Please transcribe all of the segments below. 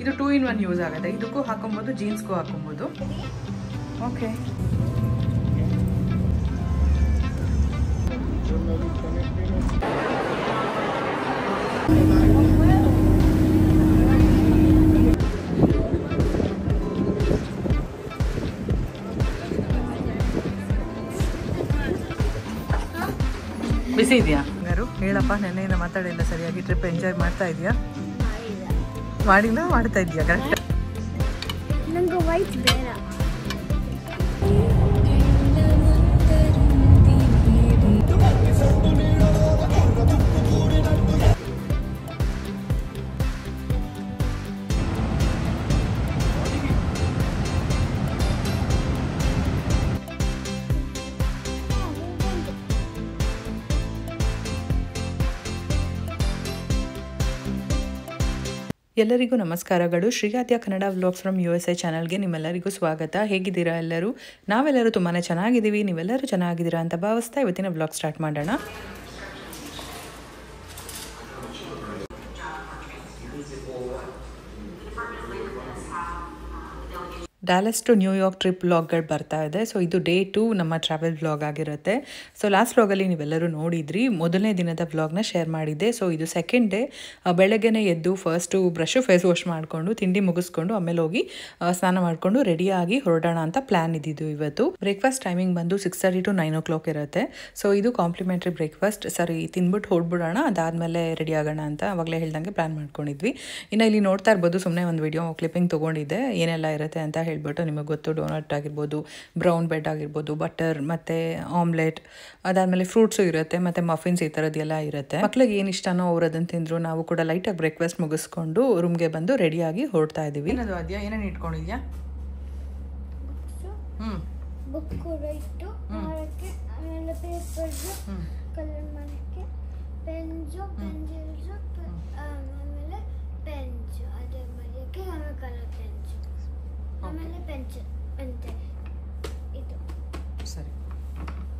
ಇದು 2 in 1 use ಆಗುತ್ತೆ. ಇದಕ್ಕೂ ಹಾಕೊಬೋದು, ಜೀನ್ಸ್ಗೂ ಹಾಕೊಬೋದು. ಓಕೆ, ಬಿಸಿ ಇದೆಯಾ? ಯಾರು ಹೇಳಪ್ಪ, ನೆನ್ನೆಯಿಂದ ಮಾತಾಡಿಲ್ಲ ಸರಿಯಾಗಿ. ಟ್ರಿಪ್ ಎಂಜಾಯ್ ಮಾಡ್ತಾ ಇದೆಯಾ? ಮಾಡಿಲ್ಲ, ಮಾಡ್ತಾ ಇದೆಯಾ? ಕರೆಕ್ಟ್. ನಂಗೆ ವೈಟ್ ಬೇಡ. ಎಲ್ಲರಿಗೂ ನಮಸ್ಕಾರಗಳು. ಶ್ರೀಗಾತ್ಯ ಕನ್ನಡ ವ್ಲಾಗ್ಸ್ ಫ್ರಮ್ USA ಚಾನಲ್ಗೆ ನಿಮ್ಮೆಲ್ಲರಿಗೂ ಸ್ವಾಗತ. ಹೇಗಿದ್ದೀರಾ ಎಲ್ಲರೂ? ನಾವೆಲ್ಲರೂ ತುಂಬಾ ಚೆನ್ನಾಗಿದ್ದೀವಿ. ನೀವೆಲ್ಲರೂ ಚೆನ್ನಾಗಿದ್ದೀರಾ ಅಂತ ಭಾವಿಸ್ತಾ ಇವತ್ತಿನ ವ್ಲಾಗ್ ಸ್ಟಾರ್ಟ್ ಮಾಡೋಣ. ಡ್ಯಾಲಸ್ ಟು ನ್ಯೂಯಾರ್ಕ್ ಟ್ರಿಪ್ ವ್ಲಾಗ್ಗಳು ಬರ್ತಾ ಇದೆ. ಸೊ ಇದು ಡೇ 2 ನಮ್ಮ ಟ್ರಾವೆಲ್ ವ್ಲಾಗ್ ಆಗಿರುತ್ತೆ. ಸೊ ಲಾಸ್ಟ್ ವ್ಲಾಗಲ್ಲಿ ನೀವೆಲ್ಲರೂ ನೋಡಿದ್ರಿ, ಮೊದಲನೇ ದಿನದ ವ್ಲಾಗ್ನ ಶೇರ್ ಮಾಡಿದ್ದೆ. ಸೊ ಇದು ಸೆಕೆಂಡ್ ಡೇ. ಬೆಳಗ್ಗೆನೇ ಎದ್ದು ಫಸ್ಟು ಬ್ರಷು ಫೇಸ್ ವಾಶ್ ಮಾಡಿಕೊಂಡು ತಿಂಡಿ ಮುಗಿಸ್ಕೊಂಡು ಆಮೇಲೆ ಹೋಗಿ ಸ್ನಾನ ಮಾಡಿಕೊಂಡು ರೆಡಿಯಾಗಿ ಹೊರಡೋಣ ಅಂತ ಪ್ಲ್ಯಾನ್ ಇದ್ದಿದ್ದು ಇವತ್ತು. ಬ್ರೇಕ್ಫಾಸ್ಟ್ ಟೈಮಿಂಗ್ ಬಂದು 6:30 to 9 o'clock ಇರುತ್ತೆ. ಸೊ ಇದು ಕಾಂಪ್ಲಿಮೆಂಟ್ರಿ ಬ್ರೇಕ್ಫಾಸ್ಟ್. ಸರಿ, ತಿಂದ್ಬಿಟ್ಟು ಹೊರಡ್ಬಿಡೋಣ, ಅದಾದಮೇಲೆ ರೆಡಿ ಆಗೋಣ ಅಂತ ಅವಾಗಲೇ ಹೇಳ್ದಂಗೆ ಪ್ಲ್ಯಾನ್ ಮಾಡ್ಕೊಂಡಿದ್ವಿ. ಇನ್ನು ಇಲ್ಲಿ ನೋಡ್ತಾ ಇರ್ಬೋದು, ಸುಮ್ಮನೆ ಒಂದು ವಿಡಿಯೋ ಕ್ಲಿಪ್ಪಿಂಗ್ ತೊಗೊಂಡಿದ್ದೆ, ಏನೆಲ್ಲ ಇರುತ್ತೆ ಅಂತ ಹೇಳ್ಬಿಟ್ಟು. ನಿಮಗೆ ಗೊತ್ತು, ಡೋನಟ್ ಆಗಿರ್ಬೋದು, ಬ್ರೌನ್ ಬ್ರೆಡ್ ಆಗಿರ್ಬೋದು, ಬಟರ್ ಮತ್ತು ಆಮ್ಲೆಟ್, ಅದಾದಮೇಲೆ ಫ್ರೂಟ್ಸು ಇರುತ್ತೆ, ಮತ್ತು ಮಫಿನ್ಸ್, ಈ ಥರದ್ದೆಲ್ಲ ಇರುತ್ತೆ. ಮಕ್ಳಿಗೆ ಏನು ಇಷ್ಟನೋ ಅವ್ರು ಅದನ್ನು ತಿಂದರು. ನಾವು ಕೂಡ ಲೈಟಾಗಿ ಬ್ರೇಕ್ಫಾಸ್ಟ್ ಮುಗಿಸ್ಕೊಂಡು ರೂಮ್ಗೆ ಬಂದು ರೆಡಿಯಾಗಿ ಹೊರಡ್ತಾ ಇದ್ದೀವಿ. ಏನದು ಅದೆಯಾ? ಏನೇನು ಇಟ್ಕೊಂಡಿದ್ಯಾ? ಬುಕ್ಕು, ರೈಟು ಮಾಡೋಕ್ಕೆ, ಆಮೇಲೆ ಪೇಪರ್ಸು, ಕಲರ್ ಮಾಡೋಕ್ಕೆ, ಪೆನ್ಸು, ಪೆನ್ಸಿಲ್ಸು, ಆಮೇಲೆ ಪೆನ್ಸು, ಅದೇ ಬರೆಯೋಕ್ಕೆ, ಆಮೇಲೆ ಕಲರ್ ಪೆನ್ಸು, ಆಮೇಲೆ ಪೆನ್ಸಿಲ್ ಪೆನ್ಸಿಲ್. ಇದು ಸರಿ,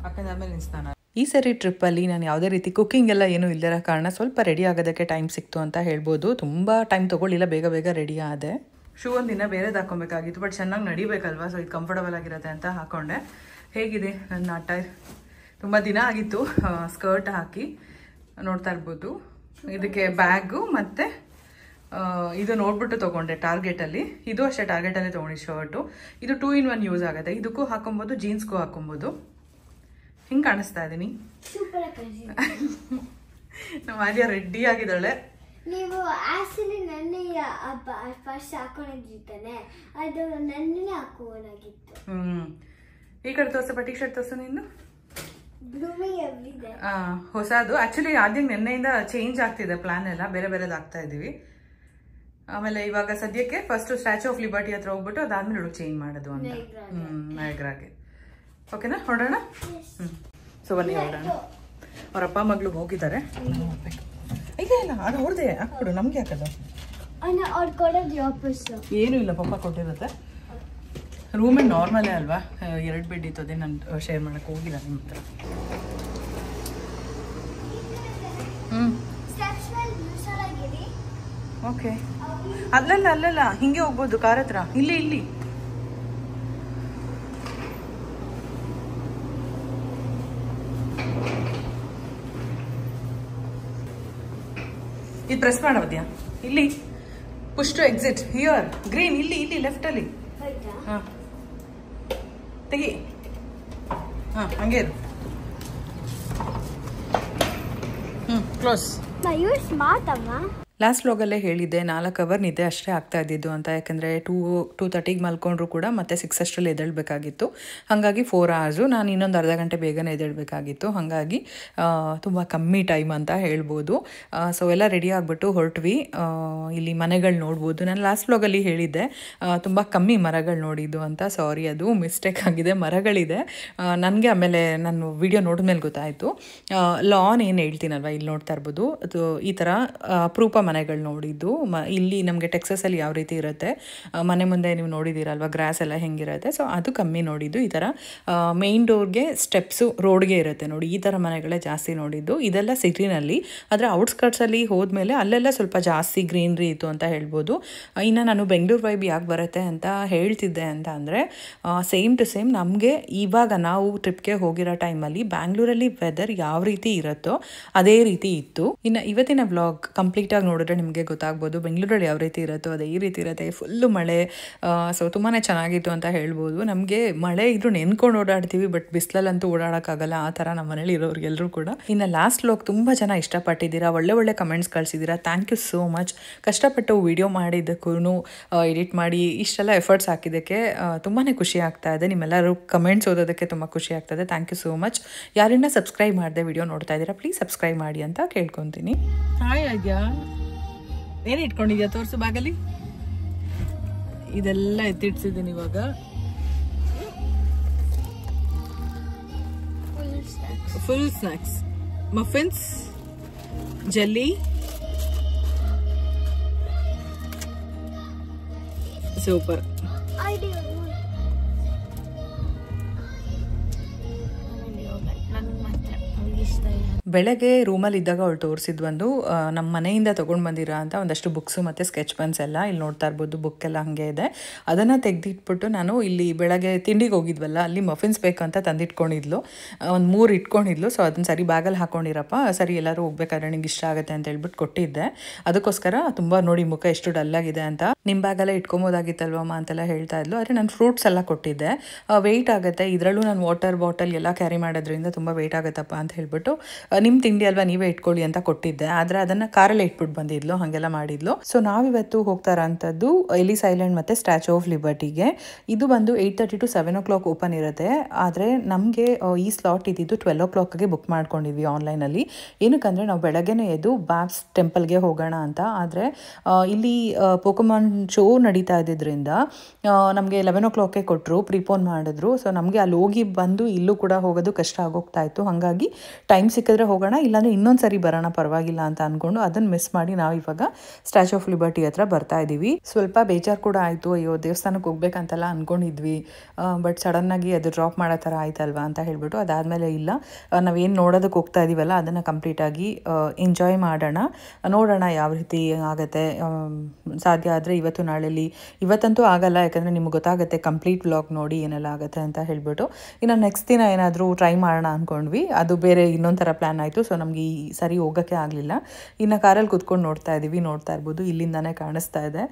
ಹಾಕಿದಾದ್ಮೇಲೆ ನಿಲ್ಸ್ತಾನ. ಈ ಸರಿ ಟ್ರಿಪ್ಪಲ್ಲಿ ನಾನು ಯಾವುದೇ ರೀತಿ ಕುಕ್ಕಿಂಗ್ ಎಲ್ಲ ಏನೂ ಇಲ್ಲದಿರೋ ಕಾರಣ ಸ್ವಲ್ಪ ರೆಡಿ ಆಗೋದಕ್ಕೆ ಟೈಮ್ ಸಿಕ್ತು ಅಂತ ಹೇಳ್ಬೋದು. ತುಂಬ ಟೈಮ್ ತೊಗೊಳ್ಳಿಲ್ಲ, ಬೇಗ ಬೇಗ ರೆಡಿ ಆದೆ. ಶೂ ಒಂದಿನ ಬೇರೆದು ಹಾಕೊಬೇಕಾಗಿತ್ತು, ಬಟ್ ಚೆನ್ನಾಗಿ ನಡಿಬೇಕಲ್ವಾ, ಸೊ ಇದು ಕಂಫರ್ಟಬಲ್ ಆಗಿರುತ್ತೆ ಅಂತ ಹಾಕ್ಕೊಂಡೆ. ಹೇಗಿದೆ ನನ್ನ ಅಟೈರ್? ತುಂಬ ದಿನ ಆಗಿತ್ತು ಸ್ಕರ್ಟ್ ಹಾಕಿ, ನೋಡ್ತಾ ಇರ್ಬೋದು. ಇದಕ್ಕೆ ಬ್ಯಾಗು ಮತ್ತು ಇದು ನೋಡ್ಬಿಟ್ಟು ತೊಗೊಂಡೆ ಟಾರ್ಗೆಟಲ್ಲಿ. ಇದು ಅಷ್ಟೇ, ಟಾರ್ಗೆಟಲ್ಲೇ ತೊಗೊಂಡು ಶರ್ಟು. ಇದು 2 in 1 ಯೂಸ್ ಆಗುತ್ತೆ. ಇದಕ್ಕೂ ಹಾಕೊಬೋದು, ಜೀನ್ಸ್ಗೂ ಹಾಕೊಬೋದು. ಹಿಂಗೆ ಕಾಣಿಸ್ತಾ ಇದ್ದೀನಿ. ನಮ್ಮ ಆದ್ಯ ರೆಡಿ ಆಗಿದ್ದಾಳೆ. ನೀವು ಆಕ್ಚುಲಿ ನೆನ್ನೆ ಫಸ್ಟ್ ಹಾಕೊಂಡಿದ್ದಾನೆ, ಅದು ನೆನ್ನೆ ಹಾಕೋನಾಗಿತ್ತು. ಈ ಕಡೆ ತೋರ್ಸಪ್ಪ, ಟಿ ಶರ್ಟ್ ತೋರ್ಸು ನೀನು. ಬ್ಲೂಮಿಂಗ್ ಹೊಸದು ಆಕ್ಚುಲಿ ಆದ್ಯ ನೆನ್ನೆಯಿಂದ ಚೇಂಜ್ ಆಗ್ತಿದೆ, ಪ್ಲಾನ್ ಎಲ್ಲ ಬೇರೆ ಬೇರೆದು ಆಗ್ತಾ ಇದೀವಿ. ಆಮೇಲೆ ಇವಾಗ ಸದ್ಯಕ್ಕೆ ಫಸ್ಟ್ ಸ್ಟ್ಯಾಚ್ಯೂ ಆಫ್ ಲಿಬರ್ಟಿ ಹತ್ರ ಹೋಗ್ಬಿಟ್ಟು ಅದಾದ್ಮೇಲೆ ಹುಡುಗ ಚೇಂಜ್ ಮಾಡೋದು ಅಂತ. ನಯಗ್ರಾಗೆ. ಓಕೆನಾ, ಹೊರಡೋಣ. ಸೊ ಬನ್ನಿ ಹೊರಡೋಣ. ಅವರಪ್ಪ ಮಗಳು ಹೋಗಿದ್ದಾರೆ. ಇಲ್ಲ ಇಲ್ಲ, ಅದು ಅವ್ರದೇ ಹಾಕ್ಬಿಡು, ನಮ್ಗೆ ಹಾಕೋದು ಏನು ಇಲ್ಲ, ಪಪ್ಪ ಕೊಟ್ಟಿರುತ್ತೆ. ರೂಮೇ ನಾರ್ಮಲೇ ಅಲ್ವಾ, 2 ಬೆಡ್ ಇತ್ತು, ಅದೇ ನಾನು ಶೇರ್ ಮಾಡಕ್ಕೆ ಹೋಗಿಲ್ಲ ನಿಮ್ಮ ಹತ್ರ. ಓಕೆ, ಅಲ್ಲಲ್ಲ ಹಿಂಗೆ ಹೋಗ್ಬೋದು ಕಾರ್ ಹತ್ರ. ಇಲ್ಲಿ ಇದು ಪ್ರೆಸ್ ಮಾಡೋದ್ಯಾ? ಇಲ್ಲಿ push to exit here, green, ಇಲ್ಲಿ ಲೆಫ್ಟಲ್ಲಿ. ಹಾಂ ತೆಗಿ. ಹಾಂ ಹಂಗೆ ಇರು. ಕ್ಲೋಸ್. ಲಾಸ್ಟ್ ವ್ಲಾಗಲ್ಲೇ ಹೇಳಿದ್ದೆ 4 hour ನಿದ್ದೆ ಅಷ್ಟೇ ಆಗ್ತಾ ಇದ್ದಿದ್ದು ಅಂತ. ಯಾಕಂದರೆ 2:30ಗೆ ಮಲ್ಕೊಂಡ್ರು ಕೂಡ ಮತ್ತೆ 6 ಅಷ್ಟರಲ್ಲಿ ಎದ್ದೇಳಬೇಕಾಗಿತ್ತು. ಹಾಗಾಗಿ 4 hours. ನಾನು ಇನ್ನೊಂದು ಅರ್ಧ ಗಂಟೆ ಬೇಗನೆ ಎದ್ದೇಳಬೇಕಾಗಿತ್ತು. ಹಾಗಾಗಿ ತುಂಬ ಕಮ್ಮಿ ಟೈಮ್ ಅಂತ ಹೇಳ್ಬೋದು. ಸೊ ಎಲ್ಲ ರೆಡಿ ಆಗಿಬಿಟ್ಟು ಹೊರಟ್ವಿ. ಇಲ್ಲಿ ಮನೆಗಳು ನೋಡ್ಬೋದು. ನಾನು ಲಾಸ್ಟ್ ವ್ಲಾಗಲ್ಲಿ ಹೇಳಿದ್ದೆ ತುಂಬ ಕಮ್ಮಿ ಮರಗಳು ನೋಡಿದ್ದು ಅಂತ. ಸಾರಿ, ಅದು ಮಿಸ್ಟೇಕ್ ಆಗಿದೆ. ಮರಗಳಿದೆ. ನನಗೆ ಆಮೇಲೆ ನಾನು ವಿಡಿಯೋ ನೋಡಿದ್ಮೇಲೆ ಗೊತ್ತಾಯಿತು. ಲಾನ್ ಏನು ಹೇಳ್ತೀನಲ್ವ, ಇಲ್ಲಿ ನೋಡ್ತಾ ಇರ್ಬೋದು, ಅದು ಈ ಥರ ಅಪರೂಪ ಮನೆಗಳು ನೋಡಿದ್ದು. ಇಲ್ಲಿ ನಮಗೆ ಟೆಕ್ಸಸಲ್ಲಿ ಯಾವ ರೀತಿ ಇರುತ್ತೆ, ಮನೆ ಮುಂದೆ ನೀವು ನೋಡಿದ್ದೀರಲ್ವ ಗ್ರಾಸ್ ಎಲ್ಲ ಹೆಂಗಿರುತ್ತೆ, ಸೊ ಅದು ಕಮ್ಮಿ ನೋಡಿದ್ದು. ಈ ಥರ ಮೇಯ್ನ್ ಡೋರ್ಗೆ ಸ್ಟೆಪ್ಸು ರೋಡ್ಗೆ ಇರುತ್ತೆ ನೋಡಿ, ಈ ಥರ ಮನೆಗಳೇ ಜಾಸ್ತಿ ನೋಡಿದ್ದು. ಇದೆಲ್ಲ ಸಿಟಿನಲ್ಲಿ, ಆದರೆ ಔಟ್ಸ್ಕರ್ಟ್ಸಲ್ಲಿ ಹೋದ್ಮೇಲೆ ಅಲ್ಲೆಲ್ಲ ಸ್ವಲ್ಪ ಜಾಸ್ತಿ ಗ್ರೀನ್ರಿ ಇತ್ತು ಅಂತ ಹೇಳ್ಬೋದು. ಇನ್ನು ನಾನು ಬೆಂಗಳೂರು ವೈಬ್ ಯಾಕೆ ಬರುತ್ತೆ ಅಂತ ಹೇಳ್ತಿದ್ದೆ ಅಂತ ಅಂದರೆ, ಸೇಮ್ ಟು ಸೇಮ್ ನಮಗೆ ಇವಾಗ ನಾವು ಟ್ರಿಪ್ಗೆ ಹೋಗಿರೋ ಟೈಮಲ್ಲಿ ಬ್ಯಾಂಗ್ಳೂರಲ್ಲಿ ವೆದರ್ ಯಾವ ರೀತಿ ಇರುತ್ತೋ ಅದೇ ರೀತಿ ಇತ್ತು. ಇನ್ನು ಇವತ್ತಿನ ವ್ಲಾಗ್ ಕಂಪ್ಲೀಟಾಗಿ ನೋಡಿದ್ರೆ ನಿಮಗೆ ಗೊತ್ತಾಗ್ಬೋದು ಬೆಂಗಳೂರಲ್ಲಿ ಯಾವ ರೀತಿ ಇರುತ್ತೋ ಅದೇ ಈ ರೀತಿ ಇರುತ್ತೆ. ಫುಲ್ಲು ಮಳೆ, ಸೊ ತುಂಬಾ ಚೆನ್ನಾಗಿತ್ತು ಅಂತ ಹೇಳ್ಬೋದು. ನಮಗೆ ಮಳೆ ಇದ್ರೂ ನೆನ್ಕೊಂಡು ಓಡಾಡ್ತೀವಿ, ಬಟ್ ಬಿಸಿಲಲ್ಲಂತೂ ಓಡಾಡೋಕ್ಕಾಗಲ್ಲ, ಆ ಥರ ನಮ್ಮ ಮನೇಲಿ ಇರೋರಿಗೆಲ್ಲರೂ ಕೂಡ. ಇನ್ನು ಲಾಸ್ಟ್ ವ್ಲಾಗ್ ತುಂಬ ಜನ ಇಷ್ಟಪಟ್ಟಿದ್ದೀರಾ, ಒಳ್ಳೆ ಕಮೆಂಟ್ಸ್ ಕಳಿಸಿದ್ದೀರಾ, ಥ್ಯಾಂಕ್ ಯು ಸೋ ಮಚ್. ಕಷ್ಟಪಟ್ಟು ವಿಡಿಯೋ ಮಾಡಿದ್ದಕ್ಕೂ ಎಡಿಟ್ ಮಾಡಿ ಇಷ್ಟೆಲ್ಲ ಎಫರ್ಟ್ಸ್ ಹಾಕಿದ್ದಕ್ಕೆ ತುಂಬಾ ಖುಷಿ ಆಗ್ತಾ ಇದೆ. ನಿಮ್ಮೆಲ್ಲರೂ ಕಮೆಂಟ್ಸ್ ಓದೋದಕ್ಕೆ ತುಂಬ ಖುಷಿ ಆಗ್ತದೆ. Thank you so much. ಯಾರನ್ನ ಸಬ್ಸ್ಕ್ರೈಬ್ ಮಾಡದೆ ವಿಡಿಯೋ ನೋಡ್ತಾ ಇದ್ದೀರಾ, ಪ್ಲೀಸ್ ಸಬ್ಸ್ಕ್ರೈಬ್ ಮಾಡಿ ಅಂತ ಕೇಳ್ಕೊತೀನಿ. ಹಾಯ್ ಆದ್ಯಾ, ಏನು ಇಟ್ಕೊಂಡಿದ್ಯಾ ತೋರಿಸು ಬಾಗಲಿ. ಇದೆಲ್ಲ ಎತ್ತಿಡ್ಸಿದ್ದೀನಿ ಇವಾಗ. Full snacks, muffins, jelly, super. ಬೆಳಗ್ಗೆ ರೂಮಲ್ಲಿ ಇದ್ದಾಗ ಅವಳು ತೋರಿಸಿದ್ದು ಒಂದು ನಮ್ಮ ಮನೆಯಿಂದ ತೊಗೊಂಡು ಬಂದಿರೋ ಅಂತ ಒಂದಷ್ಟು ಬುಕ್ಸು ಮತ್ತು ಸ್ಕೆಚ್ ಪೆನ್ಸ್ ಎಲ್ಲ ಇಲ್ಲಿ ನೋಡ್ತಾ ಇರ್ಬೋದು. ಬುಕ್ ಎಲ್ಲ ಹಾಗೆ ಇದೆ. ಅದನ್ನು ತೆಗೆದಿಟ್ಬಿಟ್ಟು ನಾನು ಇಲ್ಲಿ ಬೆಳಗ್ಗೆ ತಿಂಡಿಗೆ ಹೋಗಿದ್ವಲ್ಲ, ಅಲ್ಲಿ ಮಫಿನ್ಸ್ ಬೇಕಂತ ತಂದಿಟ್ಕೊಂಡಿದ್ಲು, ಒಂದು 3 ಇಟ್ಕೊಂಡಿದ್ಲು. ಸೊ ಅದನ್ನು ಸರಿ ಬ್ಯಾಗಲ್ಲಿ ಹಾಕ್ಕೊಂಡಿರಪ್ಪ, ಸರಿ ಎಲ್ಲರೂ ಹೋಗ್ಬೇಕಾದ್ರೆ ನನಗೆ ಇಷ್ಟ ಆಗುತ್ತೆ ಅಂತ ಹೇಳ್ಬಿಟ್ಟು ಕೊಟ್ಟಿದ್ದೆ. ಅದಕ್ಕೋಸ್ಕರ ತುಂಬ ನೋಡಿ ಮುಖ ಎಷ್ಟು ಡಲ್ಲಾಗಿದೆ ಅಂತ, ನಿಮ್ಮ ಬ್ಯಾಗಲ್ಲೇ ಇಟ್ಕೊಬೋದಾಗಿತ್ತಲ್ವಮ್ಮ ಅಂತೆಲ್ಲ ಹೇಳ್ತಾ ಇದ್ಲು. ಆದರೆ ನಾನು ಫ್ರೂಟ್ಸ್ ಎಲ್ಲ ಕೊಟ್ಟಿದ್ದೆ, ವೆಯ್ಟ್ ಆಗುತ್ತೆ, ಇದರಲ್ಲೂ ನಾನು ವಾಟರ್ ಬಾಟಲ್ ಎಲ್ಲ ಕ್ಯಾರಿ ಮಾಡೋದ್ರಿಂದ ತುಂಬ ವೆಯ್ಟ್ ಆಗುತ್ತಪ್ಪ ಅಂತ ಹೇಳ್ಬಿಟ್ಟು ನಿಮ್ಮ ತಿಂಡಿ ಅಲ್ವಾ ನೀವೇ ಇಟ್ಕೊಳ್ಳಿ ಅಂತ ಕೊಟ್ಟಿದ್ದೆ. ಆದರೆ ಅದನ್ನು ಕಾರಲ್ಲೇ ಇಟ್ಬಿಟ್ಟು ಬಂದಿದ್ಲು, ಹಾಗೆಲ್ಲ ಮಾಡಿದ್ಲು. ಸೊ ನಾವಿವತ್ತು ಹೋಗ್ತಾ ಇರೋಂಥದ್ದು ಎಲಿಸ್ ಐಲ್ಯಾಂಡ್ ಮತ್ತು ಸ್ಟ್ಯಾಚ್ಯೂ ಆಫ್ ಲಿಬರ್ಟಿಗೆ. ಇದು ಬಂದು 8:30 to 7 o'clock ಓಪನ್ ಇರುತ್ತೆ. ಆದರೆ ನಮಗೆ ಈ ಸ್ಲಾಟ್ ಇದ್ದಿದ್ದು 12 o'clockಗೆ ಬುಕ್ ಮಾಡ್ಕೊಂಡಿದ್ವಿ ಆನ್ಲೈನಲ್ಲಿ. ಏನಕ್ಕಂದರೆ ನಾವು ಬೆಳಗ್ಗೆನೇ ಎದ್ದು ಬ್ಯಾಬ್ಸ್ ಟೆಂಪಲ್ಗೆ ಹೋಗೋಣ ಅಂತ. ಆದರೆ ಇಲ್ಲಿ ಪೋಕೆಮಾನ್ ಶೋ ನಡೀತಾ ಇದ್ದಿದ್ದರಿಂದ ನಮಗೆ 11 o'clockಗೆ ಕೊಟ್ಟರು, ಪ್ರಿಪೋನ್ ಮಾಡಿದ್ರು. ಸೊ ನಮಗೆ ಅಲ್ಲಿ ಹೋಗಿ ಬಂದು ಇಲ್ಲೂ ಕೂಡ ಹೋಗೋದು ಕಷ್ಟ ಆಗೋಗ್ತಾ ಇತ್ತು. ಹಾಗಾಗಿ ಟೈಮ್ ಸಿಕ್ಕಿದ್ರೆ ಹೋಗೋಣ, ಇಲ್ಲಾಂದರೆ ಇನ್ನೊಂದು ಸರಿ ಬರೋಣ ಪರವಾಗಿಲ್ಲ ಅಂತ ಅಂದ್ಕೊಂಡು ಅದನ್ನು ಮಿಸ್ ಮಾಡಿ ನಾವು ಇವಾಗ ಸ್ಟ್ಯಾಚ್ಯೂ ಆಫ್ ಲಿಬರ್ಟಿ ಹತ್ರ ಬರ್ತಾ ಇದ್ದೀವಿ. ಸ್ವಲ್ಪ ಬೇಜಾರು ಕೂಡ ಆಯಿತು, ಅಯ್ಯೋ ದೇವಸ್ಥಾನಕ್ಕೆ ಹೋಗ್ಬೇಕಂತೆಲ್ಲ ಅಂದ್ಕೊಂಡಿದ್ವಿ, ಬಟ್ ಸಡನ್ನಾಗಿ ಅದು ಡ್ರಾಪ್ ಮಾಡೋ ಥರ ಆಯ್ತಲ್ವಾ ಅಂತ ಹೇಳ್ಬಿಟ್ಟು ಅದಾದಮೇಲೆ ಇಲ್ಲ, ನಾವೇನು ನೋಡೋದಕ್ಕೆ ಹೋಗ್ತಾ ಇದ್ದೀವಲ್ಲ ಅದನ್ನು ಕಂಪ್ಲೀಟಾಗಿ ಎಂಜಾಯ್ ಮಾಡೋಣ, ನೋಡೋಣ ಯಾವ ರೀತಿ ಆಗುತ್ತೆ. ಸಾಧ್ಯ ಆದರೆ ಇವತ್ತು ನಾಳೆಯಲ್ಲಿ, ಇವತ್ತಂತೂ ಆಗಲ್ಲ ಯಾಕಂದರೆ ನಿಮ್ಗೆ ಗೊತ್ತಾಗುತ್ತೆ ಕಂಪ್ಲೀಟ್ ವ್ಲಾಗ್ ನೋಡಿ ಏನೆಲ್ಲ ಆಗುತ್ತೆ ಅಂತ ಹೇಳ್ಬಿಟ್ಟು. ಇನ್ನು ನೆಕ್ಸ್ಟ್ ದಿನ ಏನಾದರೂ ಟ್ರೈ ಮಾಡೋಣ ಅಂದ್ಕೊಂಡ್ವಿ, ಅದು ಬೇರೆ ಇನ್ನೊಂಥರ ಪ್ಲ್ಯಾನ್ ಆಯಿತು. ಸೊ ನಮಗೆ ಈ ಸರಿ ಹೋಗೋಕ್ಕೆ ಆಗಲಿಲ್ಲ. ಇನ್ನು ಕಾರಲ್ಲಿ ಕೂತ್ಕೊಂಡು ನೋಡ್ತಾ ಇದ್ದೀವಿ, ನೋಡ್ತಾ ಇರ್ಬೋದು ಇಲ್ಲಿಂದಾನೇ ಕಾಣಿಸ್ತಾ ಇದೆ.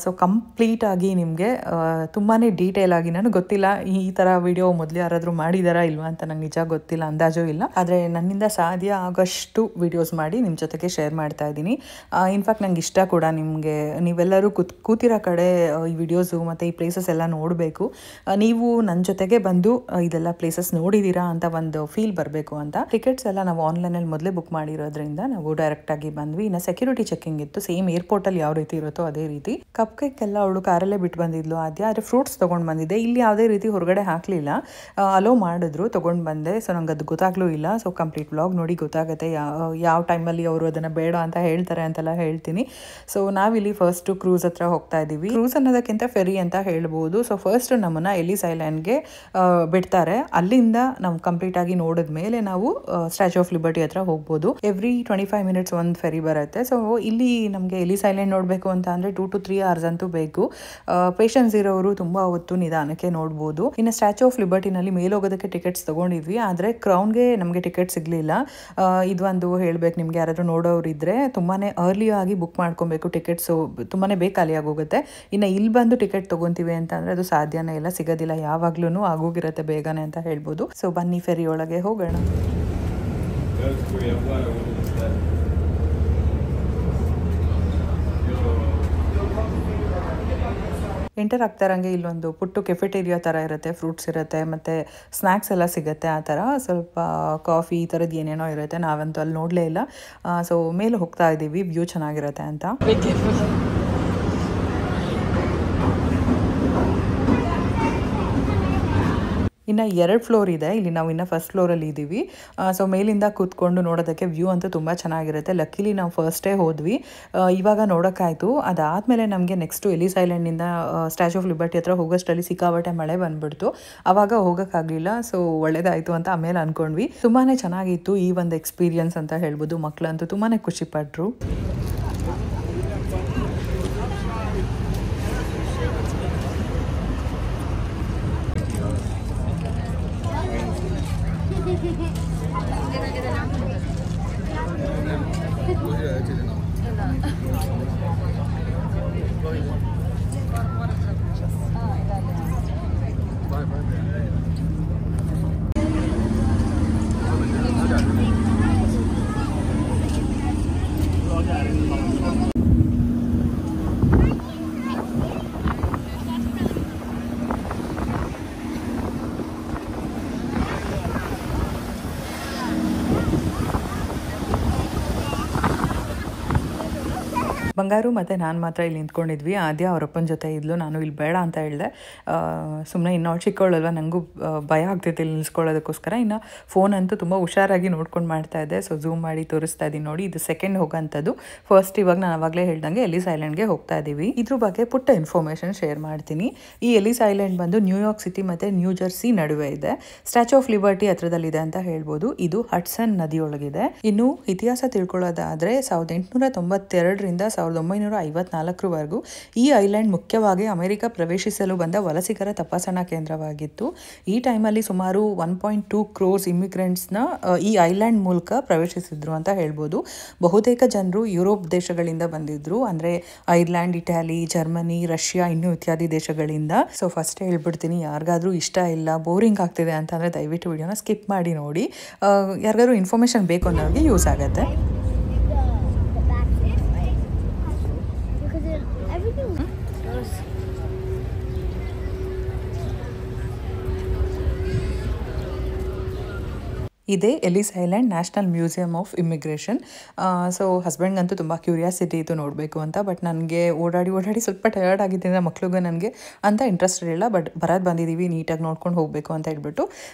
ಸೊ ಕಂಪ್ಲೀಟಾಗಿ ನಿಮಗೆ ತುಂಬಾ ಡೀಟೇಲ್ ಆಗಿ, ನನಗೆ ಗೊತ್ತಿಲ್ಲ ಈ ಥರ ವಿಡಿಯೋ ಮೊದಲು ಯಾರಾದರೂ ಮಾಡಿದಾರಾ ಇಲ್ವಾ ಅಂತ ನಂಗೆ ನಿಜ ಗೊತ್ತಿಲ್ಲ, ಅಂದಾಜು ಇಲ್ಲ. ಆದರೆ ನನ್ನಿಂದ ಸಾಧ್ಯ ಆಗೋಷ್ಟು ವಿಡಿಯೋಸ್ ಮಾಡಿ ನಿಮ್ಮ ಜೊತೆಗೆ ಶೇರ್ ಮಾಡ್ತಾ ಇದ್ದೀನಿ. ಇನ್ಫ್ಯಾಕ್ಟ್ ನಂಗೆ ಇಷ್ಟ ಕೂಡ ನಿಮಗೆ ನೀವೆಲ್ಲರೂ ಕೂತಿರೋ ಕಡೆ ಈ ವಿಡಿಯೋಸು ಮತ್ತು ಈ ಪ್ಲೇಸಸ್ ಎಲ್ಲ ನೋಡಬೇಕು, ನೀವು ನನ್ನ ಜೊತೆಗೆ ಬಂದು ಇದೆಲ್ಲ ಪ್ಲೇಸಸ್ ನೋಡಿದ್ದೀರಾ ಅಂತ ಒಂದು ಫೀಲ್ ಬರಬೇಕು ಅಂತ. ಟಿಕೆಟ್ಸ್ ಎಲ್ಲ ನಾವು ಆನ್ಲೈನಲ್ಲಿ ಮೊದಲೇ ಬುಕ್ ಮಾಡಿರೋದ್ರಿಂದ ನಾವು ಡೈರೆಕ್ಟಾಗಿ ಬಂದ್ವಿ. ಇನ್ನು ಸೆಕ್ಯೂರಿಟಿ ಚೆಕಿಂಗ್ ಇತ್ತು, ಸೇಮ್ ಏರ್ಪೋರ್ಟಲ್ಲಿ ಯಾವ ರೀತಿ ಇರುತ್ತೋ ಅದೇ ರೀತಿ. ಕಪ್ ಕೇಕ್ ಎಲ್ಲ ಅವಳು ಕಾರಲ್ಲೇ ಬಿಟ್ಟು ಬಂದಿದ್ಲು ಆದ್ಯ, ಆದರೆ ಫ್ರೂಟ್ಸ್ ತೊಗೊಂಡು ಬಂದಿದ್ದೆ. ಇಲ್ಲಿ ಯಾವುದೇ ರೀತಿ ಹೊರಗಡೆ ಹಾಕಲಿಲ್ಲ, ಅಲೋ ಮಾಡಿದ್ರು, ತೊಗೊಂಡು ಬಂದೆ. ಸೊ ನಂಗೆ ಅದು ಗೊತ್ತಾಗ್ಲೂ ಇಲ್ಲ. ಸೊ ಕಂಪ್ಲೀಟ್ ವ್ಲಾಗ್ ನೋಡಿ ಗೊತ್ತಾಗುತ್ತೆ ಯಾವ ಟೈಮಲ್ಲಿ ಅವರು ಅದನ್ನು ಬೇಡ ಅಂತ ಹೇಳ್ತಾರೆ ಅಂತೆಲ್ಲ ಹೇಳ್ತೀನಿ. ಸೊ ನಾವಿಲ್ಲಿ ಫಸ್ಟು ಕ್ರೂಸ್ ಹತ್ರ ಹೋಗ್ತಾ ಇದ್ದೀವಿ. ಕ್ರೂಸ್ ಅನ್ನೋದಕ್ಕಿಂತ ಫೆರಿ ಅಂತ ಹೇಳ್ಬೋದು. ಸೊ ಫಸ್ಟ್ ನಮ್ಮನ್ನು ಎಲಿಸ್ ಐಲ್ಯಾಂಡ್ಗೆ ಬಿಡ್ತಾರೆ, ಅಲ್ಲಿಂದ ನಾವು ಕಂಪ್ಲೀಟಾಗಿ ನೋಡಿದ ಮೇಲೆ ನಾವು ಸ್ಟ್ಯಾಚ್ಯೂ ಆಫ್ ಲಿಬರ್ಟಿ ಹತ್ರ ಹೋಗ್ಬೋದು. ಎವ್ರಿ 25 minutes ಒಂದು ಫೆರಿ ಬರುತ್ತೆ. ಸೊ ಇಲ್ಲಿ ನಮಗೆ ಎಲಿಸ್ ಐಲ್ಯಾಂಡ್ ನೋಡಬೇಕು ಅಂತ ಅಂದರೆ 2 to 3 hours ಅಂತೂ ಬೇಕು. ಪೇಷನ್ಸ್ ಇರೋರು ತುಂಬ ಹೊತ್ತು ನಿಧಾನಕ್ಕೆ ನೋಡ್ಬೋದು. ಇನ್ನು ಸ್ಟ್ಯಾಚ್ಯೂ ಆಫ್ ಲಿಬರ್ಟಿನಲ್ಲಿ ಮೇಲೆ ಹೋಗೋದಕ್ಕೆ ಟಿಕೆಟ್ಸ್ ತೊಗೊಂಡಿದ್ವಿ, ಆದರೆ ಕ್ರೌನ್ಗೆ ನಮಗೆ ಟಿಕೆಟ್ ಸಿಗಲಿಲ್ಲ. ಇದು ಒಂದು ಹೇಳ್ಬೇಕು ನಿಮ್ಗೆ, ಯಾರಾದರೂ ನೋಡೋರು ಇದ್ದರೆ ತುಂಬಾ ಅರ್ಲಿ ಆಗಿ ಬುಕ್ ಮಾಡ್ಕೊಬೇಕು, ಟಿಕೆಟ್ಸು ತುಂಬಾ ಖಾಲಿಯಾಗಿ ಹೋಗುತ್ತೆ. ಇನ್ನು ಇಲ್ಲಿ ಬಂದು ಟಿಕೆಟ್ ತೊಗೊತೀವಿ ಅಂತ ಅಂದರೆ ಅದು ಸಾಧ್ಯನೇ ಇಲ್ಲ, ಸಿಗೋದಿಲ್ಲ, ಯಾವಾಗ್ಲೂ ಆಗೋಗಿರುತ್ತೆ ಬೇಗನೆ ಅಂತ ಹೇಳ್ಬೋದು. ಸೊ ಬನ್ನಿ ಫೆರಿ ಒಳಗೆ ಹೋಗೋಣ. ಎಂಟರ್ ಆಗ್ತಾರಂಗೆ ಇಲ್ಲೊಂದು ಪುಟ್ಟು ಕೆಫೆಟೇರಿಯಾ ಥರ ಇರುತ್ತೆ, ಫ್ರೂಟ್ಸ್ ಇರುತ್ತೆ ಮತ್ತು ಸ್ನ್ಯಾಕ್ಸ್ ಎಲ್ಲ ಸಿಗುತ್ತೆ. ಆ ಥರ ಸ್ವಲ್ಪ ಕಾಫಿ ಈ ಥರದ್ದು ಏನೇನೋ ಇರುತ್ತೆ, ನಾವಂತೂ ಅಲ್ಲಿ ನೋಡಲೇ ಇಲ್ಲ. ಸೊ ಮೇಲೆ ಹೋಗ್ತಾ ಇದ್ದೀವಿ, ವ್ಯೂ ಚೆನ್ನಾಗಿರುತ್ತೆ ಅಂತ. ಇನ್ನು 2 ಫ್ಲೋರ್ ಇದೆ. ಇಲ್ಲಿ ನಾವು ಇನ್ನು ಫಸ್ಟ್ ಫ್ಲೋರಲ್ಲಿ ಇದ್ದೀವಿ. ಸೊ ಮೇಲಿಂದ ಕೂತ್ಕೊಂಡು ನೋಡೋದಕ್ಕೆ ವ್ಯೂ ಅಂತೂ ತುಂಬ ಚೆನ್ನಾಗಿರುತ್ತೆ. ಲಕ್ಕಿಲಿ ನಾವು ಫಸ್ಟೇ ಹೋದ್ವಿ, ಇವಾಗ ನೋಡೋಕ್ಕಾಯಿತು. ಅದಾದಮೇಲೆ ನಮಗೆ ನೆಕ್ಸ್ಟು ಎಲಿಸ್ ಐಲ್ಯಾಂಡ್ನಿಂದ ಸ್ಟ್ಯಾಚ್ಯೂ ಆಫ್ ಲಿಬರ್ಟಿ ಹತ್ರ ಹೋಗೋಷ್ಟರಲ್ಲಿ ಸಿಕ್ಕಾಬಟ್ಟೆ ಮಳೆ ಬಂದುಬಿಡ್ತು. ಆವಾಗ ಹೋಗೋಕ್ಕಾಗಲಿಲ್ಲ. ಸೊ ಒಳ್ಳೇದಾಯಿತು ಅಂತ ಆಮೇಲೆ ಅಂದ್ಕೊಂಡ್ವಿ. ತುಂಬಾ ಚೆನ್ನಾಗಿತ್ತು ಈ ಒಂದು ಎಕ್ಸ್ಪೀರಿಯನ್ಸ್ ಅಂತ ಹೇಳ್ಬೋದು. ಮಕ್ಕಳಂತೂ ತುಂಬಾ ಖುಷಿಪಟ್ಟರು. ಬಂಗಾರು ಮತ್ತು ನಾನು ಮಾತ್ರ ಇಲ್ಲಿ ನಿಂತ್ಕೊಂಡಿದ್ವಿ. ಆದ್ಯ ಅವರಪ್ಪನ ಜೊತೆ ಇದ್ಲು. ನಾನು ಇಲ್ಲಿ ಬೇಡ ಅಂತ ಹೇಳಿದೆ. ಸುಮ್ಮನೆ ಇನ್ನು ಅವಳು ಚಿಕ್ಕವಳಲ್ವ, ನನಗೂ ಭಯ ಆಗ್ತೈತೆ ಇಲ್ಲಿ ನಿಲ್ಸ್ಕೊಳ್ಳೋದಕ್ಕೋಸ್ಕರ. ಇನ್ನು ಫೋನ್ ಅಂತೂ ತುಂಬ ಹುಷಾರಾಗಿ ನೋಡ್ಕೊಂಡು ಮಾಡ್ತಾ ಇದ್ದೆ. ಸೊ ಝೂಮ್ ಮಾಡಿ ತೋರಿಸ್ತಾ ಇದ್ದೀನಿ ನೋಡಿ. ಇದು ಸೆಕೆಂಡ್ ಹೋಗೋಂಥದ್ದು. ಫಸ್ಟ್ ಇವಾಗ ನಾನು ಆವಾಗಲೇ ಹೇಳ್ದಂಗೆ ಎಲಿಸ್ ಐಲ್ಯಾಂಡ್ಗೆ ಹೋಗ್ತಾ ಇದ್ದೀವಿ. ಇದ್ರ ಬಗ್ಗೆ ಪುಟ್ಟ ಇನ್ಫಾರ್ಮೇಷನ್ ಶೇರ್ ಮಾಡ್ತೀನಿ. ಈ ಎಲಿಸ್ ಐಲ್ಯಾಂಡ್ ಬಂದು ನ್ಯೂಯಾರ್ಕ್ ಸಿಟಿ ಮತ್ತು ನ್ಯೂ ಜರ್ಸಿ ನಡುವೆ ಇದೆ. ಸ್ಟ್ಯಾಚ್ಯೂ ಆಫ್ ಲಿಬರ್ಟಿ ಹತ್ರದಲ್ಲಿದೆ ಅಂತ ಹೇಳ್ಬೋದು. ಇದು ಹಡ್ಸನ್ ನದಿಯೊಳಗಿದೆ. ಇನ್ನು ಇತಿಹಾಸ ತಿಳ್ಕೊಳ್ಳೋದಾದರೆ 1892ರಿಂದ 1954ರವರೆಗೂ ಈ ಐಲ್ಯಾಂಡ್ ಮುಖ್ಯವಾಗಿ ಅಮೆರಿಕ ಪ್ರವೇಶಿಸಲು ಬಂದ ವಲಸಿಗರ ತಪಾಸಣಾ ಕೇಂದ್ರವಾಗಿತ್ತು. ಈ ಟೈಮಲ್ಲಿ ಸುಮಾರು 1.2 crores ಇಮಿಗ್ರೆಂಟ್ಸ್ನ ಈ ಐಲ್ಯಾಂಡ್ ಮೂಲಕ ಪ್ರವೇಶಿಸಿದ್ರು ಅಂತ ಹೇಳ್ಬೋದು. ಬಹುತೇಕ ಜನರು ಯುರೋಪ್ ದೇಶಗಳಿಂದ ಬಂದಿದ್ರು, ಅಂದರೆ ಐರ್ಲ್ಯಾಂಡ್, ಇಟಾಲಿ, ಜರ್ಮನಿ, ರಷ್ಯಾ ಇನ್ನೂ ಇತ್ಯಾದಿ ದೇಶಗಳಿಂದ. ಸೊ ಫಸ್ಟ್ ಹೇಳ್ಬಿಡ್ತೀನಿ, ಯಾರಿಗಾದ್ರೂ ಇಷ್ಟ ಇಲ್ಲ, ಬೋರಿಂಗ್ ಆಗ್ತಿದೆ ಅಂತಂದರೆ ದಯವಿಟ್ಟು ವಿಡಿಯೋನ ಸ್ಕಿಪ್ ಮಾಡಿ ನೋಡಿ. ಯಾರಿಗಾದ್ರೂ ಇನ್ಫಾರ್ಮೇಷನ್ ಬೇಕು ಅನ್ನೋರಿಗೆ ಯೂಸ್ ಆಗುತ್ತೆ. ಇದೇ Ellis Island National Museum of Immigration. So ಹಸ್ಬೆಂಡ್ಗಂತೂ ತುಂಬ ಕ್ಯೂರಿಯಾಸಿಟಿ ಇತ್ತು ನೋಡಬೇಕು ಅಂತ. ಬಟ್ ನನಗೆ ಓಡಾಡಿ ಸ್ವಲ್ಪ ಟಯರ್ಡ್ ಆಗಿದ್ದರಿಂದ ಮಕ್ಳಿಗೆ ನನಗೆ ಅಂತ ಇಂಟ್ರೆಸ್ಟ್ ಇರಲಿಲ್ಲ. ಬಟ್ ಬರೋದು ಬಂದಿದ್ದೀವಿ, ನೀಟಾಗಿ ನೋಡ್ಕೊಂಡು ಹೋಗಬೇಕು ಅಂತ ಹೇಳ್ಬಿಟ್ಟು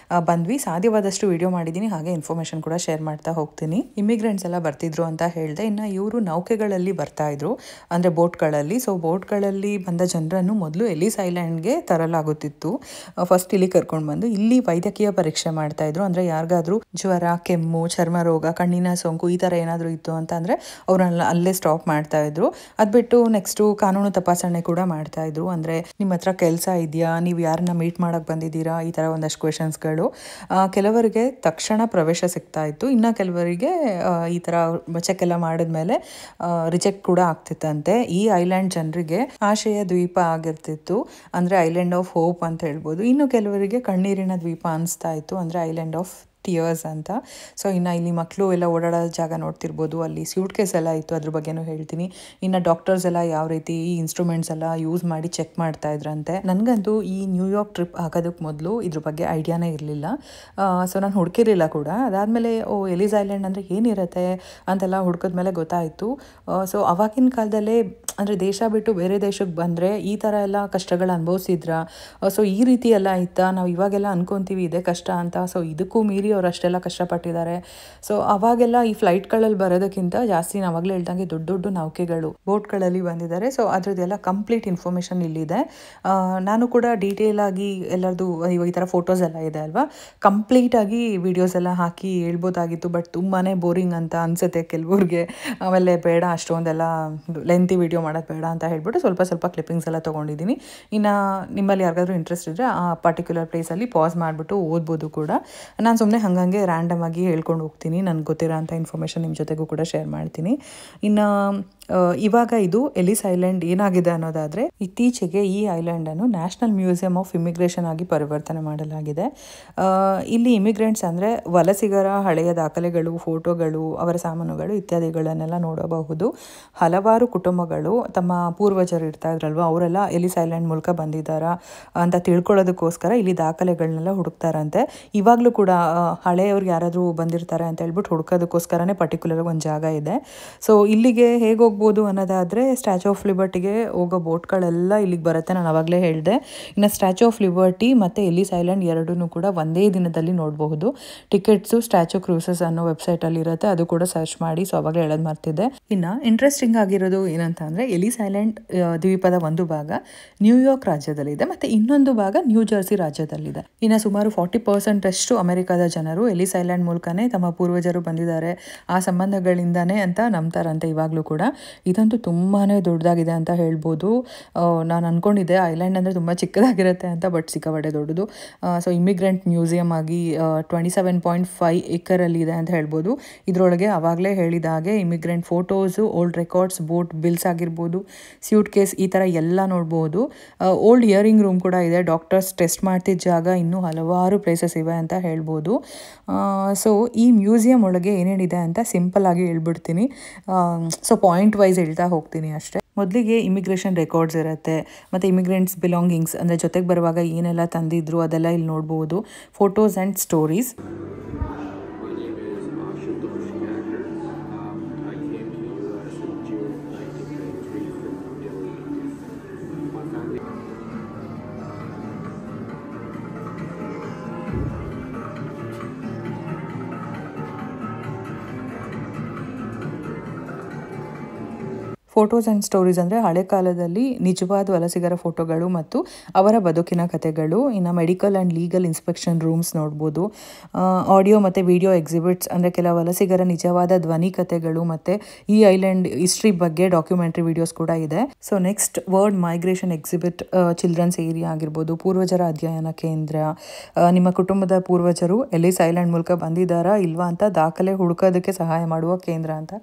ಬಂದ್ವಿ. ಸಾಧ್ಯವಾದಷ್ಟು ವಿಡಿಯೋ ಮಾಡಿದ್ದೀನಿ, ಹಾಗೆ ಇನ್ಫಾರ್ಮೇಷನ್ ಕೂಡ ಶೇರ್ ಮಾಡ್ತಾ ಹೋಗ್ತೀನಿ. ಇಮಿಗ್ರೆಂಟ್ಸ್ ಎಲ್ಲ ಬರ್ತಿದ್ರು ಅಂತ ಹೇಳಿದೆ. ಇನ್ನು ಇವರು ನೌಕೆಗಳಲ್ಲಿ ಬರ್ತಾಯಿದ್ರು, ಅಂದರೆ ಬೋಟ್ಗಳಲ್ಲಿ. ಸೊ ಬೋಟ್ಗಳಲ್ಲಿ ಬಂದ ಜನರನ್ನು ಮೊದಲು ಎಲಿಸ್ ಐಲ್ಯಾಂಡ್ಗೆ ತರಲಾಗುತ್ತಿತ್ತು. ಫಸ್ಟ್ ಇಲ್ಲಿ ಕರ್ಕೊಂಡು ಬಂದು ಇಲ್ಲಿ ವೈದ್ಯಕೀಯ ಪರೀಕ್ಷೆ ಮಾಡ್ತಾಯಿದ್ರು. ಅಂದರೆ ಯಾರಿಗಾದ್ರೂ ಜ್ವರ, ಕೆಮ್ಮು, ಚರ್ಮ ರೋಗ, ಕಣ್ಣಿನ ಸೋಂಕು ಈ ಥರ ಏನಾದರೂ ಇತ್ತು ಅಂತಂದರೆ ಅವ್ರನ್ನ ಅಲ್ಲೇ ಸ್ಟಾಪ್ ಮಾಡ್ತಾಯಿದ್ರು. ಅದು ಬಿಟ್ಟು ನೆಕ್ಸ್ಟು ಕಾನೂನು ತಪಾಸಣೆ ಕೂಡ ಮಾಡ್ತಾಯಿದ್ರು. ಅಂದರೆ ನಿಮ್ಮ ಹತ್ರ ಕೆಲಸ ಇದೆಯಾ, ನೀವು ಯಾರನ್ನ ಮೀಟ್ ಮಾಡೋಕ್ಕೆ ಬಂದಿದ್ದೀರಾ, ಈ ಥರ ಒಂದಷ್ಟು ಕ್ವೆಶನ್ಸ್ಗಳು. ಕೆಲವರಿಗೆ ತಕ್ಷಣ ಪ್ರವೇಶ ಸಿಗ್ತಾ ಇತ್ತು, ಇನ್ನು ಕೆಲವರಿಗೆ ಈ ಥರ ಚೆಕ್ ಎಲ್ಲ ಮಾಡಿದ್ಮೇಲೆ ರಿಜೆಕ್ಟ್ ಕೂಡ ಆಗ್ತಿತ್ತಂತೆ. ಈ ಐಲ್ಯಾಂಡ್ ಜನರಿಗೆ ಆಶಯ ದ್ವೀಪ ಆಗಿರ್ತಿತ್ತು, ಅಂದರೆ ಐಲ್ಯಾಂಡ್ ಆಫ್ ಹೋಪ್ ಅಂತ ಹೇಳ್ಬೋದು. ಇನ್ನು ಕೆಲವರಿಗೆ ಕಣ್ಣೀರಿನ ದ್ವೀಪ ಅನಿಸ್ತಾ ಇತ್ತು, ಅಂದರೆ ಐಲ್ಯಾಂಡ್ ಆಫ್ ಟಿಯರ್ಸ್ ಅಂತ. ಸೊ ಇನ್ನು ಇಲ್ಲಿ ಮಕ್ಕಳು ಎಲ್ಲ ಓಡಾಡೋ ಜಾಗ ನೋಡ್ತಿರ್ಬೋದು. ಅಲ್ಲಿ ಸ್ಯೂಟ್ ಕೇಸ್ ಎಲ್ಲ ಇತ್ತು, ಅದ್ರ ಬಗ್ಗೆನೂ ಹೇಳ್ತೀನಿ. ಇನ್ನು ಡಾಕ್ಟರ್ಸ್ ಎಲ್ಲ ಯಾವ ರೀತಿ ಈ ಇನ್ಸ್ಟ್ರೂಮೆಂಟ್ಸ್ ಎಲ್ಲ ಯೂಸ್ ಮಾಡಿ ಚೆಕ್ ಮಾಡ್ತಾ ಇದ್ರಂತೆ. ನನಗಂತೂ ಈ ನ್ಯೂಯಾರ್ಕ್ ಟ್ರಿಪ್ ಹಾಕೋದಕ್ಕೆ ಮೊದಲು ಇದ್ರ ಬಗ್ಗೆ ಐಡಿಯಾನೇ ಇರಲಿಲ್ಲ. ಸೊ ನಾನು ಹುಡುಕಿರಲಿಲ್ಲ ಕೂಡ. ಅದಾದಮೇಲೆ ಎಲಿಸ್ ಐಲ್ಯಾಂಡ್ ಅಂದರೆ ಏನಿರುತ್ತೆ ಅಂತೆಲ್ಲ ಹುಡ್ಕಿದ್ಮೇಲೆ ಗೊತ್ತಾಯಿತು. ಸೊ ಅವಾಗಿನ ಕಾಲದಲ್ಲೇ ಅಂದರೆ ದೇಶ ಬಿಟ್ಟು ಬೇರೆ ದೇಶಕ್ಕೆ ಬಂದರೆ ಈ ಥರ ಎಲ್ಲ ಕಷ್ಟಗಳು ಅನುಭವಿಸಿದ್ರ. ಸೊ ಈ ರೀತಿ ಎಲ್ಲ ಇತ್ತಾ, ನಾವು ಇವಾಗೆಲ್ಲ ಅನ್ಕೊತೀವಿ ಇದೇ ಕಷ್ಟ ಅಂತ. ಸೊ ಇದಕ್ಕೂ ಮೀರಿ ಅವ್ರು ಅಷ್ಟೆಲ್ಲ ಕಷ್ಟಪಟ್ಟಿದ್ದಾರೆ. ಸೊ ಅವಾಗೆಲ್ಲ ಈ ಫ್ಲೈಟ್ಗಳಲ್ಲಿ ಬರೋದಕ್ಕಿಂತ ಜಾಸ್ತಿ ನಾವಾಗಲೇ ಹೇಳ್ದಂಗೆ ದೊಡ್ಡ ದೊಡ್ಡ ನೌಕೆಗಳು, ಬೋಟ್ಗಳಲ್ಲಿ ಬಂದಿದ್ದಾರೆ. ಸೊ ಅದ್ರದ್ದೆಲ್ಲ ಕಂಪ್ಲೀಟ್ ಇನ್ಫಾರ್ಮೇಷನ್ ಇಲ್ಲಿದೆ. ನಾನು ಕೂಡ ಡೀಟೇಲ್ ಆಗಿ ಎಲ್ಲರದು ಈ ಥರ ಫೋಟೋಸ್ ಎಲ್ಲ ಇದೆ ಅಲ್ವಾ, ಕಂಪ್ಲೀಟಾಗಿ ವೀಡಿಯೋಸ್ ಎಲ್ಲ ಹಾಕಿ ಹೇಳ್ಬೋದಾಗಿತ್ತು. ಬಟ್ ತುಂಬಾ ಬೋರಿಂಗ್ ಅಂತ ಅನಿಸುತ್ತೆ ಕೆಲವ್ರಿಗೆ. ಆಮೇಲೆ ಬೇಡ ಅಷ್ಟೊಂದೆಲ್ಲ ಲೆಂತಿ ವಿಡಿಯೋ ಮಾಡೋದು ಬೇಡ ಅಂತ ಹೇಳ್ಬಿಟ್ಟು ಸ್ವಲ್ಪ ಕ್ಲಿಪ್ಪಿಂಗ್ಸ್ ಎಲ್ಲ ತೊಗೊಂಡಿದ್ದೀನಿ. ಇನ್ನು ನಿಮ್ಮಲ್ಲಿ ಯಾರಿಗಾದ್ರೂ ಇಂಟ್ರೆಸ್ಟ್ ಇದ್ದರೆ ಆ ಪರ್ಟಿಕ್ಯುಲರ್ ಪ್ಲೇಸಲ್ಲಿ ಪಾಸ್ ಮಾಡಿಬಿಟ್ಟು ಓದ್ಬೋದು ಕೂಡ. ನಾನು ಸುಮ್ಮನೆ ಹಾಗಂಗೆ ರ್ಯಾಂಡಮ್ ಆಗಿ ಹೇಳ್ಕೊಂಡು ಹೋಗ್ತೀನಿ. ನನಗೆ ಗೊತ್ತಿರೋ ಅಂಥ ಇನ್ಫಾರ್ಮೇಷನ್ ನಿಮ್ಮ ಜೊತೆಗೂ ಕೂಡ ಶೇರ್ ಮಾಡ್ತೀನಿ. ಇನ್ನು ಇವಾಗ ಇದು ಎಲಿಸ್ ಐಲ್ಯಾಂಡ್ ಏನಾಗಿದೆ ಅನ್ನೋದಾದರೆ, ಇತ್ತೀಚೆಗೆ ಈ ಐಲ್ಯಾಂಡನ್ನು ನ್ಯಾಷನಲ್ ಮ್ಯೂಸಿಯಂ ಆಫ್ ಇಮಿಗ್ರೇಷನ್ ಆಗಿ ಪರಿವರ್ತನೆ ಮಾಡಲಾಗಿದೆ. ಇಲ್ಲಿ ಇಮಿಗ್ರೆಂಟ್ಸ್ ಅಂದರೆ ವಲಸಿಗರ ಹಳೆಯ ದಾಖಲೆಗಳು, ಫೋಟೋಗಳು, ಅವರ ಸಾಮಾನುಗಳು ಇತ್ಯಾದಿಗಳನ್ನೆಲ್ಲ ನೋಡಬಹುದು. ಹಲವಾರು ಕುಟುಂಬಗಳು ತಮ್ಮ ಪೂರ್ವಜರು ಇರ್ತಾ ಇದ್ರಲ್ವ, ಅವರೆಲ್ಲ ಎಲಿಸ್ ಐಲ್ಯಾಂಡ್ ಮೂಲಕ ಬಂದಿದ್ದಾರಾ ಅಂತ ತಿಳ್ಕೊಳ್ಳೋದಕ್ಕೋಸ್ಕರ ಇಲ್ಲಿ ದಾಖಲೆಗಳನ್ನೆಲ್ಲ ಹುಡುಕ್ತಾರಂತೆ. ಇವಾಗಲೂ ಕೂಡ ಹಳೆಯವ್ರಿಗೆ ಯಾರಾದರೂ ಬಂದಿರ್ತಾರೆ ಅಂತ ಹೇಳ್ಬಿಟ್ಟು ಹುಡುಕೋದಕ್ಕೋಸ್ಕರನೇ ಪರ್ಟಿಕ್ಯುಲರ್ ಒಂದು ಜಾಗ ಇದೆ. ಸೊ ಇಲ್ಲಿಗೆ ಹೇಗೆ ಹೋಗ್ಬೋದು ಅನ್ನೋದಾದರೆ ಸ್ಟ್ಯಾಚ್ಯೂ ಆಫ್ ಲಿಬರ್ಟಿಗೆ ಹೋಗೋ ಬೋಟ್ಗಳೆಲ್ಲ ಇಲ್ಲಿಗೆ ಬರುತ್ತೆ. ನಾನು ಆವಾಗಲೇ ಹೇಳಿದೆ. ಇನ್ನು ಸ್ಟ್ಯಾಚ್ಯೂ ಆಫ್ ಲಿಬರ್ಟಿ ಮತ್ತು ಎಲಿಸ್ ಐಲ್ಯಾಂಡ್ ಎರಡೂ ಕೂಡ ಒಂದೇ ದಿನದಲ್ಲಿ ನೋಡಬಹುದು. ಟಿಕೆಟ್ಸು ಸ್ಟ್ಯಾಚ್ಯೂ ಕ್ರೂಸಸ್ ಅನ್ನೋ ವೆಬ್ಸೈಟಲ್ಲಿ ಇರುತ್ತೆ, ಅದು ಕೂಡ ಸರ್ಚ್ ಮಾಡಿ. ಸೊ ಅವಾಗಲೇ ಹೇಳೋದು ಮರ್ತಿದ್ದೆ. ಇನ್ನು ಇಂಟ್ರೆಸ್ಟಿಂಗ್ ಆಗಿರೋದು ಏನಂತ ಅಂದರೆ ಎಲಿಸ್ ಐಲ್ಯಾಂಡ್ ದ್ವೀಪದ ಒಂದು ಭಾಗ ನ್ಯೂಯಾರ್ಕ್ ರಾಜ್ಯದಲ್ಲಿದೆ ಮತ್ತು ಇನ್ನೊಂದು ಭಾಗ ನ್ಯೂ ಜರ್ಸಿ ರಾಜ್ಯದಲ್ಲಿದೆ. ಇನ್ನು ಸುಮಾರು 40% ಅಷ್ಟು ಅಮೆರಿಕದ ಜನರು ಎಲಿಸ್ ಐಲ್ಯಾಂಡ್ ಮೂಲಕನೇ ತಮ್ಮ ಪೂರ್ವಜರು ಬಂದಿದ್ದಾರೆ, ಆ ಸಂಬಂಧಗಳಿಂದಾನೇ ಅಂತ ನಂಬ್ತಾರಂತೆ ಇವಾಗಲೂ ಕೂಡ. ಇದಂತೂ ತುಂಬಾ ದೊಡ್ಡದಾಗಿದೆ ಅಂತ ಹೇಳ್ಬೋದು. ನಾನು ಅಂದ್ಕೊಂಡಿದ್ದೆ ಐಲ್ಯಾಂಡ್ ಅಂದರೆ ತುಂಬ ಚಿಕ್ಕದಾಗಿರುತ್ತೆ ಅಂತ, ಬಟ್ ಸಿಕ್ಕಾಪಟ್ಟೆ ದೊಡ್ಡದು. ಸೊ ಇಮಿಗ್ರೆಂಟ್ ಮ್ಯೂಸಿಯಂ ಆಗಿ 27.5 ಏಕರಲ್ಲಿ ಇದೆ ಅಂತ ಹೇಳ್ಬೋದು. ಇದರೊಳಗೆ ಆವಾಗಲೇ ಹೇಳಿದ ಹಾಗೆ immigrant photos, old records, boat bills ಆಗಿರ್ಬೋದು, ಸ್ಯೂಟ್ ಕೇಸ್, ಈ ಥರ ಎಲ್ಲ ನೋಡ್ಬೋದು. ಓಲ್ಡ್ ಇಯರಿಂಗ್ ರೂಮ್ ಕೂಡ ಇದೆ, ಡಾಕ್ಟರ್ಸ್ ಟೆಸ್ಟ್ ಮಾಡ್ತಿದ್ದ ಜಾಗ, ಇನ್ನೂ ಹಲವಾರು ಪ್ಲೇಸಸ್ ಇವೆ ಅಂತ ಹೇಳ್ಬೋದು. ಸೊ ಈ ಮ್ಯೂಸಿಯಂ ಒಳಗೆ ಏನೇನಿದೆ ಅಂತ ಸಿಂಪಲ್ ಆಗಿ ಹೇಳ್ಬಿಡ್ತೀನಿ. ಸೊ ಪಾಯಿಂಟ್ ವೈಸ್ ಹೇಳ್ತಾ ಹೋಗ್ತೀನಿ ಅಷ್ಟೇ. ಮೊದಲಿಗೆ ಇಮಿಗ್ರೇಷನ್ ರೆಕಾರ್ಡ್ಸ್ ಇರುತ್ತೆ, ಮತ್ತು ಇಮಿಗ್ರೆಂಟ್ಸ್ ಬಿಲಾಂಗಿಂಗ್ಸ್ ಅಂದರೆ ಜೊತೆಗೆ ಬರುವಾಗ ಏನೆಲ್ಲ ತಂದಿದ್ರು ಅದೆಲ್ಲ ಇಲ್ಲಿ ನೋಡ್ಬೋದು. Photos and stories. Photos and stories ಅಂದರೆ ಹಳೆ ಕಾಲದಲ್ಲಿ ನಿಜವಾದ ವಲಸಿಗರ ಫೋಟೋಗಳು ಮತ್ತು ಅವರ ಬದುಕಿನ ಕಥೆಗಳು. ಇನ್ನು medical and legal inspection rooms ನೋಡ್ಬೋದು. ಆಡಿಯೋ ಮತ್ತು ವಿಡಿಯೋ ಎಕ್ಸಿಬಿಟ್ಸ್ ಅಂದರೆ ಕೆಲವು ವಲಸಿಗರ ನಿಜವಾದ ಧ್ವನಿ ಕಥೆಗಳು ಮತ್ತು ಈ ಐಲ್ಯಾಂಡ್ ಹಿಸ್ಟ್ರಿ ಬಗ್ಗೆ ಡಾಕ್ಯುಮೆಂಟ್ರಿ ವಿಡಿಯೋಸ್ ಕೂಡ ಇದೆ. So next world migration exhibit, children's area ಆಗಿರ್ಬೋದು, ಪೂರ್ವಜರ ಅಧ್ಯಯನ ಕೇಂದ್ರ, ನಿಮ್ಮ ಕುಟುಂಬದ ಪೂರ್ವಜರು ಎಲಿಸ್ ಐಲ್ಯಾಂಡ್ ಮೂಲಕ ಬಂದಿದ್ದಾರಾ ಇಲ್ವಾ ಅಂತ ದಾಖಲೆ ಹುಡುಕೋದಕ್ಕೆ ಸಹಾಯ ಮಾಡುವ ಕೇಂದ್ರ ಅಂತ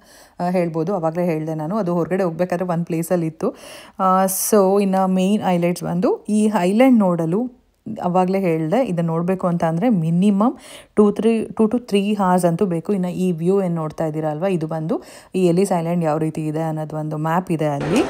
ಹೇಳ್ಬೋದು. ಆವಾಗಲೇ ಹೇಳಿದೆ ನಾನು, ಅದು ಹೊರಗಡೆ ಹೋಗ್ಬೇಕಾದ್ರೆ ಒಂದು ಪ್ಲೇಸಲ್ಲಿ ಇತ್ತು. ಸೊ ಇನ್ನು ಮೇಯ್ನ್ ಹೈಲೈಟ್ಸ್ ಬಂದು ಈ ಐಲ್ಯಾಂಡ್ ನೋಡಲು ಅವಾಗಲೇ ಹೇಳಿದೆ, ಇದನ್ನು ನೋಡಬೇಕು ಅಂತ ಅಂದರೆ ಮಿನಿಮಮ್ 2 to 3 hours ಅಂತೂ ಬೇಕು. ಇನ್ನು ಈ ವ್ಯೂ ಏನು ನೋಡ್ತಾ ಇದ್ದೀರಾ ಅಲ್ವಾ, ಇದು ಬಂದು ಈ ಎಲಿಸ್ ಐಲ್ಯಾಂಡ್ ಯಾವ ರೀತಿ ಇದೆ ಅನ್ನೋದು ಒಂದು ಮ್ಯಾಪ್ ಇದೆ ಅಲ್ಲಿ.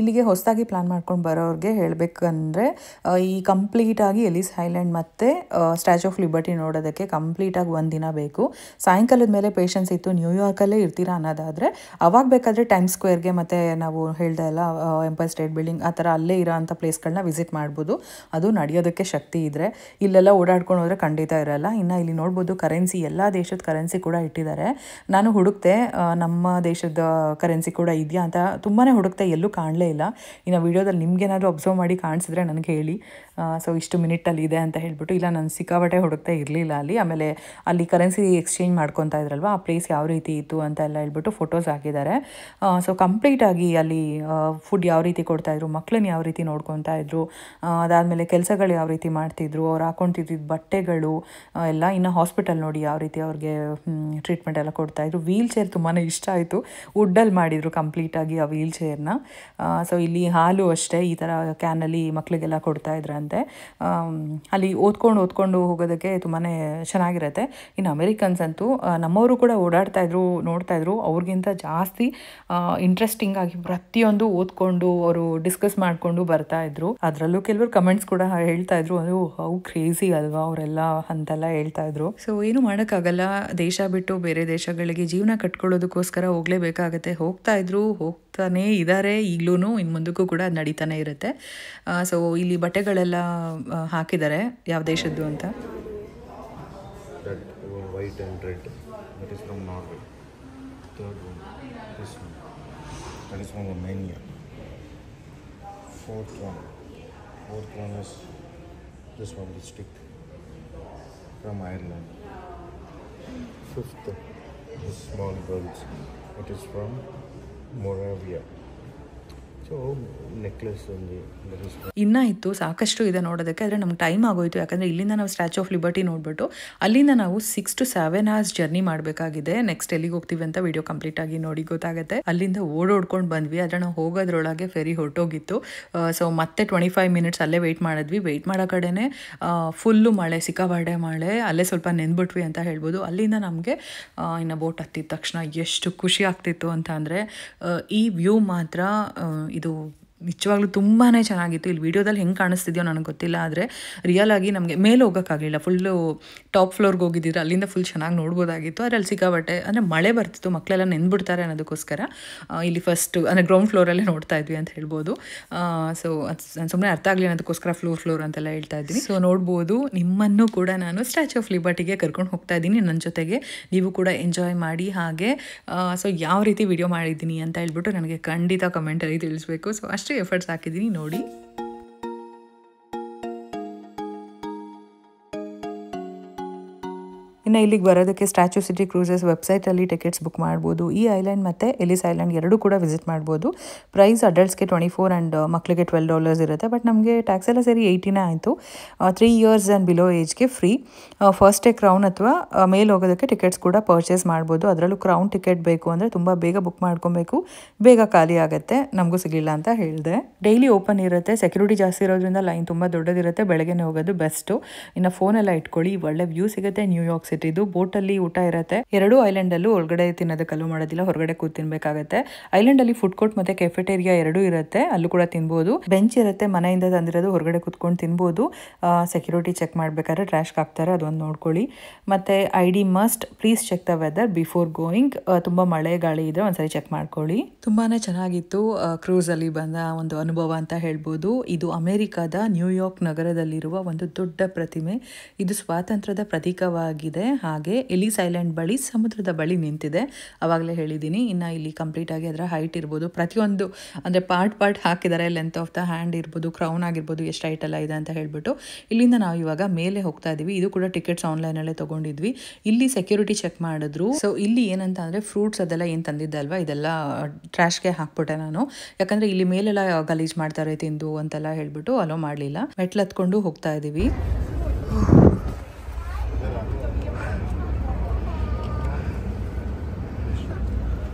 ಇಲ್ಲಿಗೆ ಹೊಸದಾಗಿ ಪ್ಲ್ಯಾನ್ ಮಾಡ್ಕೊಂಡು ಬರೋರಿಗೆ ಹೇಳಬೇಕಂದ್ರೆ ಈ ಕಂಪ್ಲೀಟಾಗಿ ಎಲಿಸ್ ಐಲ್ಯಾಂಡ್ ಮತ್ತು ಸ್ಟ್ಯಾಚ್ಯೂ ಆಫ್ ಲಿಬರ್ಟಿ ನೋಡೋದಕ್ಕೆ ಕಂಪ್ಲೀಟಾಗಿ ಒಂದು ದಿನ ಬೇಕು. ಸಾಯಂಕಾಲದ ಮೇಲೆ ಪೇಷನ್ಸ್ ಇತ್ತು, ನ್ಯೂಯಾರ್ಕಲ್ಲೇ ಇರ್ತೀರಾ ಅನ್ನೋದಾದರೆ ಅವಾಗ ಬೇಕಾದರೆ ಟೈಮ್ ಸ್ಕ್ವೇರ್ಗೆ ಮತ್ತು ನಾವು ಹೇಳ್ದೆ ಅಲ್ಲ ಎಂಪೈರ್ ಸ್ಟೇಟ್ ಬಿಲ್ಡಿಂಗ್ ಆ ಥರ ಅಲ್ಲೇ ಇರೋ ಅಂಥ ಪ್ಲೇಸ್ಗಳನ್ನ ವಿಸಿಟ್ ಮಾಡ್ಬೋದು. ಅದು ನಡೆಯೋದಕ್ಕೆ ಶಕ್ತಿ ಇದ್ದರೆ. ಇಲ್ಲೆಲ್ಲ ಓಡಾಡ್ಕೊಂಡು ಹೋದರೆ ಖಂಡಿತ ಇರೋಲ್ಲ. ಇನ್ನು ಇಲ್ಲಿ ನೋಡ್ಬೋದು ಕರೆನ್ಸಿ, ಎಲ್ಲ ದೇಶದ ಕರೆನ್ಸಿ ಕೂಡ ಇಟ್ಟಿದ್ದಾರೆ. ನಾನು ಹುಡುಕ್ತೆ ನಮ್ಮ ದೇಶದ ಕರೆನ್ಸಿ ಕೂಡ ಇದೆಯಾ ಅಂತ, ತುಂಬಾ ಹುಡುಕ್ತೆ, ಎಲ್ಲೂ ಕಾಣಲೇ ಇಲ್ಲ. ಇನ್ನು ವಿಡಿಯೋದಲ್ಲಿ ನಿಮ್ಗೇನಾದರೂ ಅಬ್ಸರ್ವ್ ಮಾಡಿ ಕಾಣಿಸಿದ್ರೆ ನನಗೆ ಹೇಳಿ. ಸೊ ಇಷ್ಟು ಮಿನಿಟಲ್ಲಿ ಇದೆ ಅಂತ ಹೇಳ್ಬಿಟ್ಟು. ಇಲ್ಲ ನಾನು ಸಿಕ್ಕಾಪಟ್ಟೆ ಹುಡುಕ್ತಾ ಇರಲಿಲ್ಲ ಅಲ್ಲಿ. ಆಮೇಲೆ ಅಲ್ಲಿ ಕರೆನ್ಸಿ ಎಕ್ಸ್ಚೇಂಜ್ ಮಾಡ್ಕೊತಾ ಇದ್ರಲ್ವ, ಆ ಪ್ಲೇಸ್ ಯಾವ ರೀತಿ ಇತ್ತು ಅಂತ ಎಲ್ಲ ಹೇಳ್ಬಿಟ್ಟು ಫೋಟೋಸ್ ಹಾಕಿದ್ದಾರೆ. ಸೊ ಕಂಪ್ಲೀಟಾಗಿ ಅಲ್ಲಿ ಫುಡ್ ಯಾವ ರೀತಿ ಕೊಡ್ತಾಯಿದ್ರು, ಮಕ್ಕಳನ್ನ ಯಾವ ರೀತಿ ನೋಡ್ಕೊತಾ ಇದ್ರು, ಅದಾದಮೇಲೆ ಕೆಲಸಗಳು ಯಾವ ರೀತಿ ಮಾಡ್ತಿದ್ರು, ಅವ್ರು ಹಾಕೊತಿದ್ದ ಬಟ್ಟೆಗಳು ಎಲ್ಲ. ಇನ್ನು ಹಾಸ್ಪಿಟಲ್ ನೋಡಿ ಯಾವ ರೀತಿ ಅವ್ರಿಗೆ ಟ್ರೀಟ್ಮೆಂಟ್ ಎಲ್ಲ ಕೊಡ್ತಾಯಿದ್ರು. ವೀಲ್ ಚೇರ್ ತುಂಬಾ ಇಷ್ಟ ಆಯಿತು, ವುಡ್ಡಲ್ಲಿ ಮಾಡಿದರು ಕಂಪ್ಲೀಟಾಗಿ ಆ ವೀಲ್ ಚೇರ್ನ. ಸೊ ಇಲ್ಲಿ ಹಾಲು ಅಷ್ಟೇ ಈ ಥರ ಕ್ಯಾನಲ್ಲಿ ಮಕ್ಕಳಿಗೆಲ್ಲ ಕೊಡ್ತಾಯಿದ್ರಂತೆ. ಅಲ್ಲಿ ಓದ್ಕೊಂಡು ಹೋಗೋದಕ್ಕೆ ತುಂಬಾ ಚೆನ್ನಾಗಿರುತ್ತೆ. ಇನ್ನು ಅಮೆರಿಕನ್ಸ್ ಅಂತೂ ನಮ್ಮವರು ಕೂಡ ಓಡಾಡ್ತಾಯಿದ್ರು, ನೋಡ್ತಾಯಿದ್ರು. ಅವ್ರಿಗಿಂತ ಜಾಸ್ತಿ ಇಂಟ್ರೆಸ್ಟಿಂಗ್ ಆಗಿ ಪ್ರತಿಯೊಂದು ಓದ್ಕೊಂಡು ಅವರು ಡಿಸ್ಕಸ್ ಮಾಡಿಕೊಂಡು ಬರ್ತಾಯಿದ್ರು. ಅದರಲ್ಲೂ ಕೆಲವರು ಕಮೆಂಟ್ಸ್ ಕೂಡ ಹೇಳ್ತಾಯಿದ್ರು, ಅದು ಹೌ ಕ್ರೇಜಿ ಅಲ್ವಾ ಅವರೆಲ್ಲ ಅಂತೆಲ್ಲ ಹೇಳ್ತಾಯಿದ್ರು. ಸೊ ಏನು ಮಾಡೋಕ್ಕಾಗಲ್ಲ, ದೇಶ ಬಿಟ್ಟು ಬೇರೆ ದೇಶಗಳಿಗೆ ಜೀವನ ಕಟ್ಕೊಳ್ಳೋದಕ್ಕೋಸ್ಕರ ಹೋಗಲೇಬೇಕಾಗತ್ತೆ. ಹೋಗ್ತಾನೇ ಇದ್ದಾರೆ ಈಗಲೂ, ಇನ್ನು ಮುಂದಕ್ಕೂ ಕೂಡ ಅದು ನಡೀತಾನೆ ಇರುತ್ತೆ. ಸೊ ಇಲ್ಲಿ ಬಟ್ಟೆಗಳೆಲ್ಲ ಹಾಕಿದ್ದಾರೆ ಯಾವ ದೇಶದ್ದು ಅಂತ. White and red. That is from Norway. Third one, this one. That is from Romania. Fourth one is this one, the stick, from Ireland. Fifth is small girls. It is from Moravia. So necklace ఉంది. ಇನ್ನೂ ಇತ್ತು, ಸಾಕಷ್ಟು ಇದೆ ನೋಡೋದಕ್ಕೆ. ಆದರೆ ನಮ್ಗೆ time ಆಗೋಯಿತು, ಯಾಕಂದರೆ ಇಲ್ಲಿಂದ ನಾವು ಸ್ಟ್ಯಾಚ್ಯೂ ಆಫ್ ಲಿಬರ್ಟಿ ನೋಡಿಬಿಟ್ಟು ಅಲ್ಲಿಂದ ನಾವು 6 to 7 hours ಜರ್ನಿ ಮಾಡಬೇಕಾಗಿದೆ. ನೆಕ್ಸ್ಟ್ ಎಲ್ಲಿಗೆ ಹೋಗ್ತೀವಿ ಅಂತ ವಿಡಿಯೋ ಕಂಪ್ಲೀಟ್ ಆಗಿ ನೋಡಿ ಗೊತ್ತಾಗುತ್ತೆ. ಅಲ್ಲಿಂದ ಓಡೋಡ್ಕೊಂಡು ಬಂದ್ವಿ, ಆದರೆ ನಾವು ಹೋಗೋದ್ರೊಳಗೆ ಫೆರಿ ಹೊರಟೋಗಿತ್ತು. ಸೊ ಮತ್ತೆ 25 minutes ಅಲ್ಲೇ ವೆಯ್ಟ್ ಮಾಡಿದ್ವಿ. ವೆಯ್ಟ್ ಮಾಡೋ ಕಡೆನೇ ಫುಲ್ಲು ಮಳೆ, ಸಿಕ್ಕಾಬಾಡೆ ಮಳೆ, ಅಲ್ಲೇ ಸ್ವಲ್ಪ ನೆಂದ್ಬಿಟ್ವಿ ಅಂತ ಹೇಳ್ಬೋದು. ಅಲ್ಲಿಂದ ನಮಗೆ ಇನ್ನು ಬೋಟ್ ಹತ್ತಿದ ತಕ್ಷಣ ಎಷ್ಟು ಖುಷಿ ಆಗ್ತಿತ್ತು ಅಂತ ಅಂದರೆ, ಈ ವ್ಯೂ ಮಾತ್ರ ಇದು ನಿಜವಾಗ್ಲೂ ತುಂಬಾ ಚೆನ್ನಾಗಿತ್ತು. ಇಲ್ಲಿ ವೀಡಿಯೋದಲ್ಲಿ ಹೆಂಗೆ ಕಾಣಿಸ್ತಿದೆಯೋ ನನಗೆ ಗೊತ್ತಿಲ್ಲ, ಆದರೆ ರಿಯಲ್ ಆಗಿ ನಮಗೆ ಮೇಲೆ ಹೋಗೋಕ್ಕಾಗಲಿಲ್ಲ. ಫುಲ್ಲು ಟಾಪ್ ಫ್ಲೋರ್ಗೆ ಹೋಗಿದ್ದೀರ, ಅಲ್ಲಿಂದ ಫುಲ್ ಚೆನ್ನಾಗಿ ನೋಡ್ಬೋದಾಗಿತ್ತು. ಆದರೆ ಅಲ್ಲಿ ಸಿಕ್ಕಾಬಟ್ಟೆ ಅಂದರೆ ಮಳೆ ಬರ್ತಿತ್ತು, ಮಕ್ಕಳೆಲ್ಲ ನೆಂದ್ಬಿಡ್ತಾರೆ ಅನ್ನೋದಕ್ಕೋಸ್ಕರ ಇಲ್ಲಿ ಫಸ್ಟ್ ಅಂದರೆ ಗ್ರೌಂಡ್ ಫ್ಲೋರಲ್ಲೇ ನೋಡ್ತಾ ಇದ್ವಿ ಅಂತ ಹೇಳ್ಬೋದು. ಸೊ ನಾನು ಸುಮ್ಮನೆ ಅರ್ಥ ಆಗಲಿ ಅನ್ನೋದಕ್ಕೋಸ್ಕರ ಫ್ಲೋರ್ ಅಂತೆಲ್ಲ ಹೇಳ್ತಾ ಇದ್ದೀನಿ. ಸೊ ನೋಡ್ಬೋದು, ನಿಮ್ಮನ್ನು ಕೂಡ ನಾನು ಸ್ಟ್ಯಾಚ್ಯೂ ಆಫ್ ಲಿಬರ್ಟಿಗೆ ಕರ್ಕೊಂಡು ಹೋಗ್ತಾ ಇದ್ದೀನಿ ನನ್ನ ಜೊತೆಗೆ. ನೀವು ಕೂಡ ಎಂಜಾಯ್ ಮಾಡಿ. ಹಾಗೆ ಸೊ ಯಾವ ರೀತಿ ವಿಡಿಯೋ ಮಾಡಿದ್ದೀನಿ ಅಂತ ಹೇಳ್ಬಿಟ್ಟು ನನಗೆ ಖಂಡಿತ ಕಮೆಂಟಲ್ಲಿ ತಿಳಿಸ್ಬೇಕು. ಸೊ ಅಷ್ಟು ಎಫರ್ಟ್ಸ್ ಹಾಕಿದ್ದೀನಿ ನೋಡಿ. ಇನ್ನು ಇಲ್ಲಿಗೆ ಬರೋದಕ್ಕೆ ಸ್ಟ್ಯಾಚ್ಯೂ ಸಿಟಿ ಕ್ರೂಸಸ್ ವೆಬ್ಸೈಟಲ್ಲಿ ಟಿಕೆಟ್ಸ್ ಬುಕ್ ಮಾಡ್ಬೋದು. ಈ ಐಲ್ಯಾಂಡ್ ಮತ್ತು ಎಲಿಸ್ ಐಲ್ಯಾಂಡ್ ಎರಡೂ ಕೂಡ ವಿಸಿಟ್ ಮಾಡ್ಬೋದು. ಪ್ರೈಸ್ ಅಡಲ್ಟ್ಸ್ಗೆ $24 ಆ್ಯಂಡ್ ಮಕ್ಕಳಿಗೆ $12 ಇರುತ್ತೆ. ಬಟ್ ನಮಗೆ ಟ್ಯಾಕ್ಸ್ ಎಲ್ಲ ಸೇರಿ 18 ಆಯಿತು. 3 years ಆ್ಯಂಡ್ ಬಿಲೋ ಏಜ್ಗೆ ಫ್ರೀ. ಫಸ್ಟ್ ಡೇ ಕ್ರೌನ್ ಅಥವಾ ಮೇಲೆ ಹೋಗೋದಕ್ಕೆ ಟಿಕೆಟ್ಸ್ ಕೂಡ ಪರ್ಚೇಸ್ ಮಾಡ್ಬೋದು. ಅದರಲ್ಲೂ ಕ್ರೌನ್ ಟಿಕೆಟ್ ಬೇಕು ಅಂದರೆ ತುಂಬ ಬೇಗ ಬುಕ್ ಮಾಡ್ಕೊಬೇಕು, ಬೇಗ ಖಾಲಿ ಆಗುತ್ತೆ. ನಮಗೂ ಸಿಗಲಿಲ್ಲ ಅಂತ ಹೇಳಿದೆ. ಡೈಲಿ ಓಪನ್ ಇರುತ್ತೆ, ಸೆಕ್ಯೂರಿಟಿ ಜಾಸ್ತಿ ಇರೋದ್ರಿಂದ ಲೈನ್ ತುಂಬ ದೊಡ್ಡದಿರುತ್ತೆ. ಬೆಳಗ್ಗೆನೇ ಹೋಗೋದು ಬೆಸ್ಟು. ಇನ್ನು ಫೋನೆಲ್ಲ ಇಟ್ಕೊಳ್ಳಿ, ಒಳ್ಳೆ ವ್ಯೂ ಸಿಗುತ್ತೆ. ನ್ಯೂಯಾರ್ಕ್ ಸಿಟಿದು ಬೋಟಲ್ಲಿ ಊಟ ಇರುತ್ತೆ. ಎರಡೂ ಐಲ್ಯಾಂಡಲ್ಲೂ ಒಳಗಡೆ ತಿನ್ನೋದಕ್ಕೆ ಅಲೋ ಮಾಡೋದಿಲ್ಲ, ಹೊರಗಡೆ ಕೂತ್ ತಿನ್ಬೇಕಾಗತ್ತೆ. ಐಲ್ಯಾಂಡಲ್ಲಿ ಫುಡ್ ಕೋರ್ಟ್ ಮತ್ತೆ ಕೆಫೆಟೇರಿಯಾ ಎರಡೂ ಇರುತ್ತೆ, ಅಲ್ಲೂ ಕೂಡ ತಿನ್ಬೋದು. ಬೆಂಚ್ ಇರುತ್ತೆ, ಮನೆಯಿಂದ ತಂದಿರೋದು, ಹೊರಗಡೆ ಕೂತ್ಕೊಂಡು ತಿನ್ಬೋದು. ಸೆಕ್ಯೂರಿಟಿ ಚೆಕ್ ಮಾಡ್ಬೇಕಾದ್ರೆ ಟ್ರಾಶ್ಗೆ ಹಾಕ್ತಾರೆ, ಅದೊಂದು ನೋಡ್ಕೊಳ್ಳಿ. ಮತ್ತೆ ID must, please check the weather before going. ತುಂಬ ಮಳೆ ಗಾಳಿ ಇದ್ರೆ ಒಂದ್ಸರಿ ಚೆಕ್ ಮಾಡ್ಕೊಳ್ಳಿ. ತುಂಬಾನೇ ಚೆನ್ನಾಗಿತ್ತು ಕ್ರೂಸಲ್ಲಿ ಬಂದ ಒಂದು ಅನುಭವ ಅಂತ ಹೇಳ್ಬೋದು. ಇದು ಅಮೆರಿಕದ ನ್ಯೂಯಾರ್ಕ್ ನಗರದಲ್ಲಿರುವ ಒಂದು ದೊಡ್ಡ ಪ್ರತಿಮೆ. ಇದು ಸ್ವಾತಂತ್ರ್ಯದ ಪ್ರತೀಕವಾಗಿದೆ. ಹಾಗೆ ಎಲಿಸ್ ಐಲ್ಯಾಂಡ್ ಬಳಿ ಸಮುದ್ರದ ಬಳಿ ನಿಂತಿದೆ, ಅವಾಗಲೇ ಹೇಳಿದ್ದೀನಿ. ಇನ್ನು ಇಲ್ಲಿ ಕಂಪ್ಲೀಟ್ ಆಗಿ ಅದರ ಹೈಟ್ ಇರ್ಬೋದು, ಪ್ರತಿಯೊಂದು ಅಂದರೆ ಪಾರ್ಟ್ ಹಾಕಿದ್ದಾರೆ. ಲೆಂತ್ ಆಫ್ ದ ಹ್ಯಾಂಡ್ ಇರ್ಬೋದು, ಕ್ರೌನ್ ಆಗಿರ್ಬೋದು, ಎಷ್ಟು ಹೈಟ್ ಎಲ್ಲ ಇದೆ ಅಂತ ಹೇಳ್ಬಿಟ್ಟು. ಇಲ್ಲಿಂದ ನಾವು ಇವಾಗ ಮೇಲೆ ಹೋಗ್ತಾ ಇದೀವಿ. ಇದು ಕೂಡ ಟಿಕೆಟ್ಸ್ ಆನ್ಲೈನಲ್ಲೇ ತೊಗೊಂಡಿದ್ವಿ. ಇಲ್ಲಿ ಸೆಕ್ಯೂರಿಟಿ ಚೆಕ್ ಮಾಡಿದ್ರು. ಸೊ ಇಲ್ಲಿ ಏನಂತ ಅಂದರೆ ಫ್ರೂಟ್ಸ್ ಅದೆಲ್ಲ ಏನು ತಂದಿದ್ದೆ ಅಲ್ವಾ, ಇದೆಲ್ಲ ಟ್ರಾಶ್ಗೆ ಹಾಕ್ಬಿಟ್ಟೆ ನಾನು. ಯಾಕಂದರೆ ಇಲ್ಲಿ ಮೇಲೆಲ್ಲ ಗಲೀಜ್ ಮಾಡ್ತಾರೆ ತಿಂದು ಅಂತೆಲ್ಲ ಹೇಳ್ಬಿಟ್ಟು ಅಲೋ ಮಾಡಲಿಲ್ಲ. ಮೆಟ್ಲು ಹತ್ಕೊಂಡು ಹೋಗ್ತಾ ಇದ್ದೀವಿ.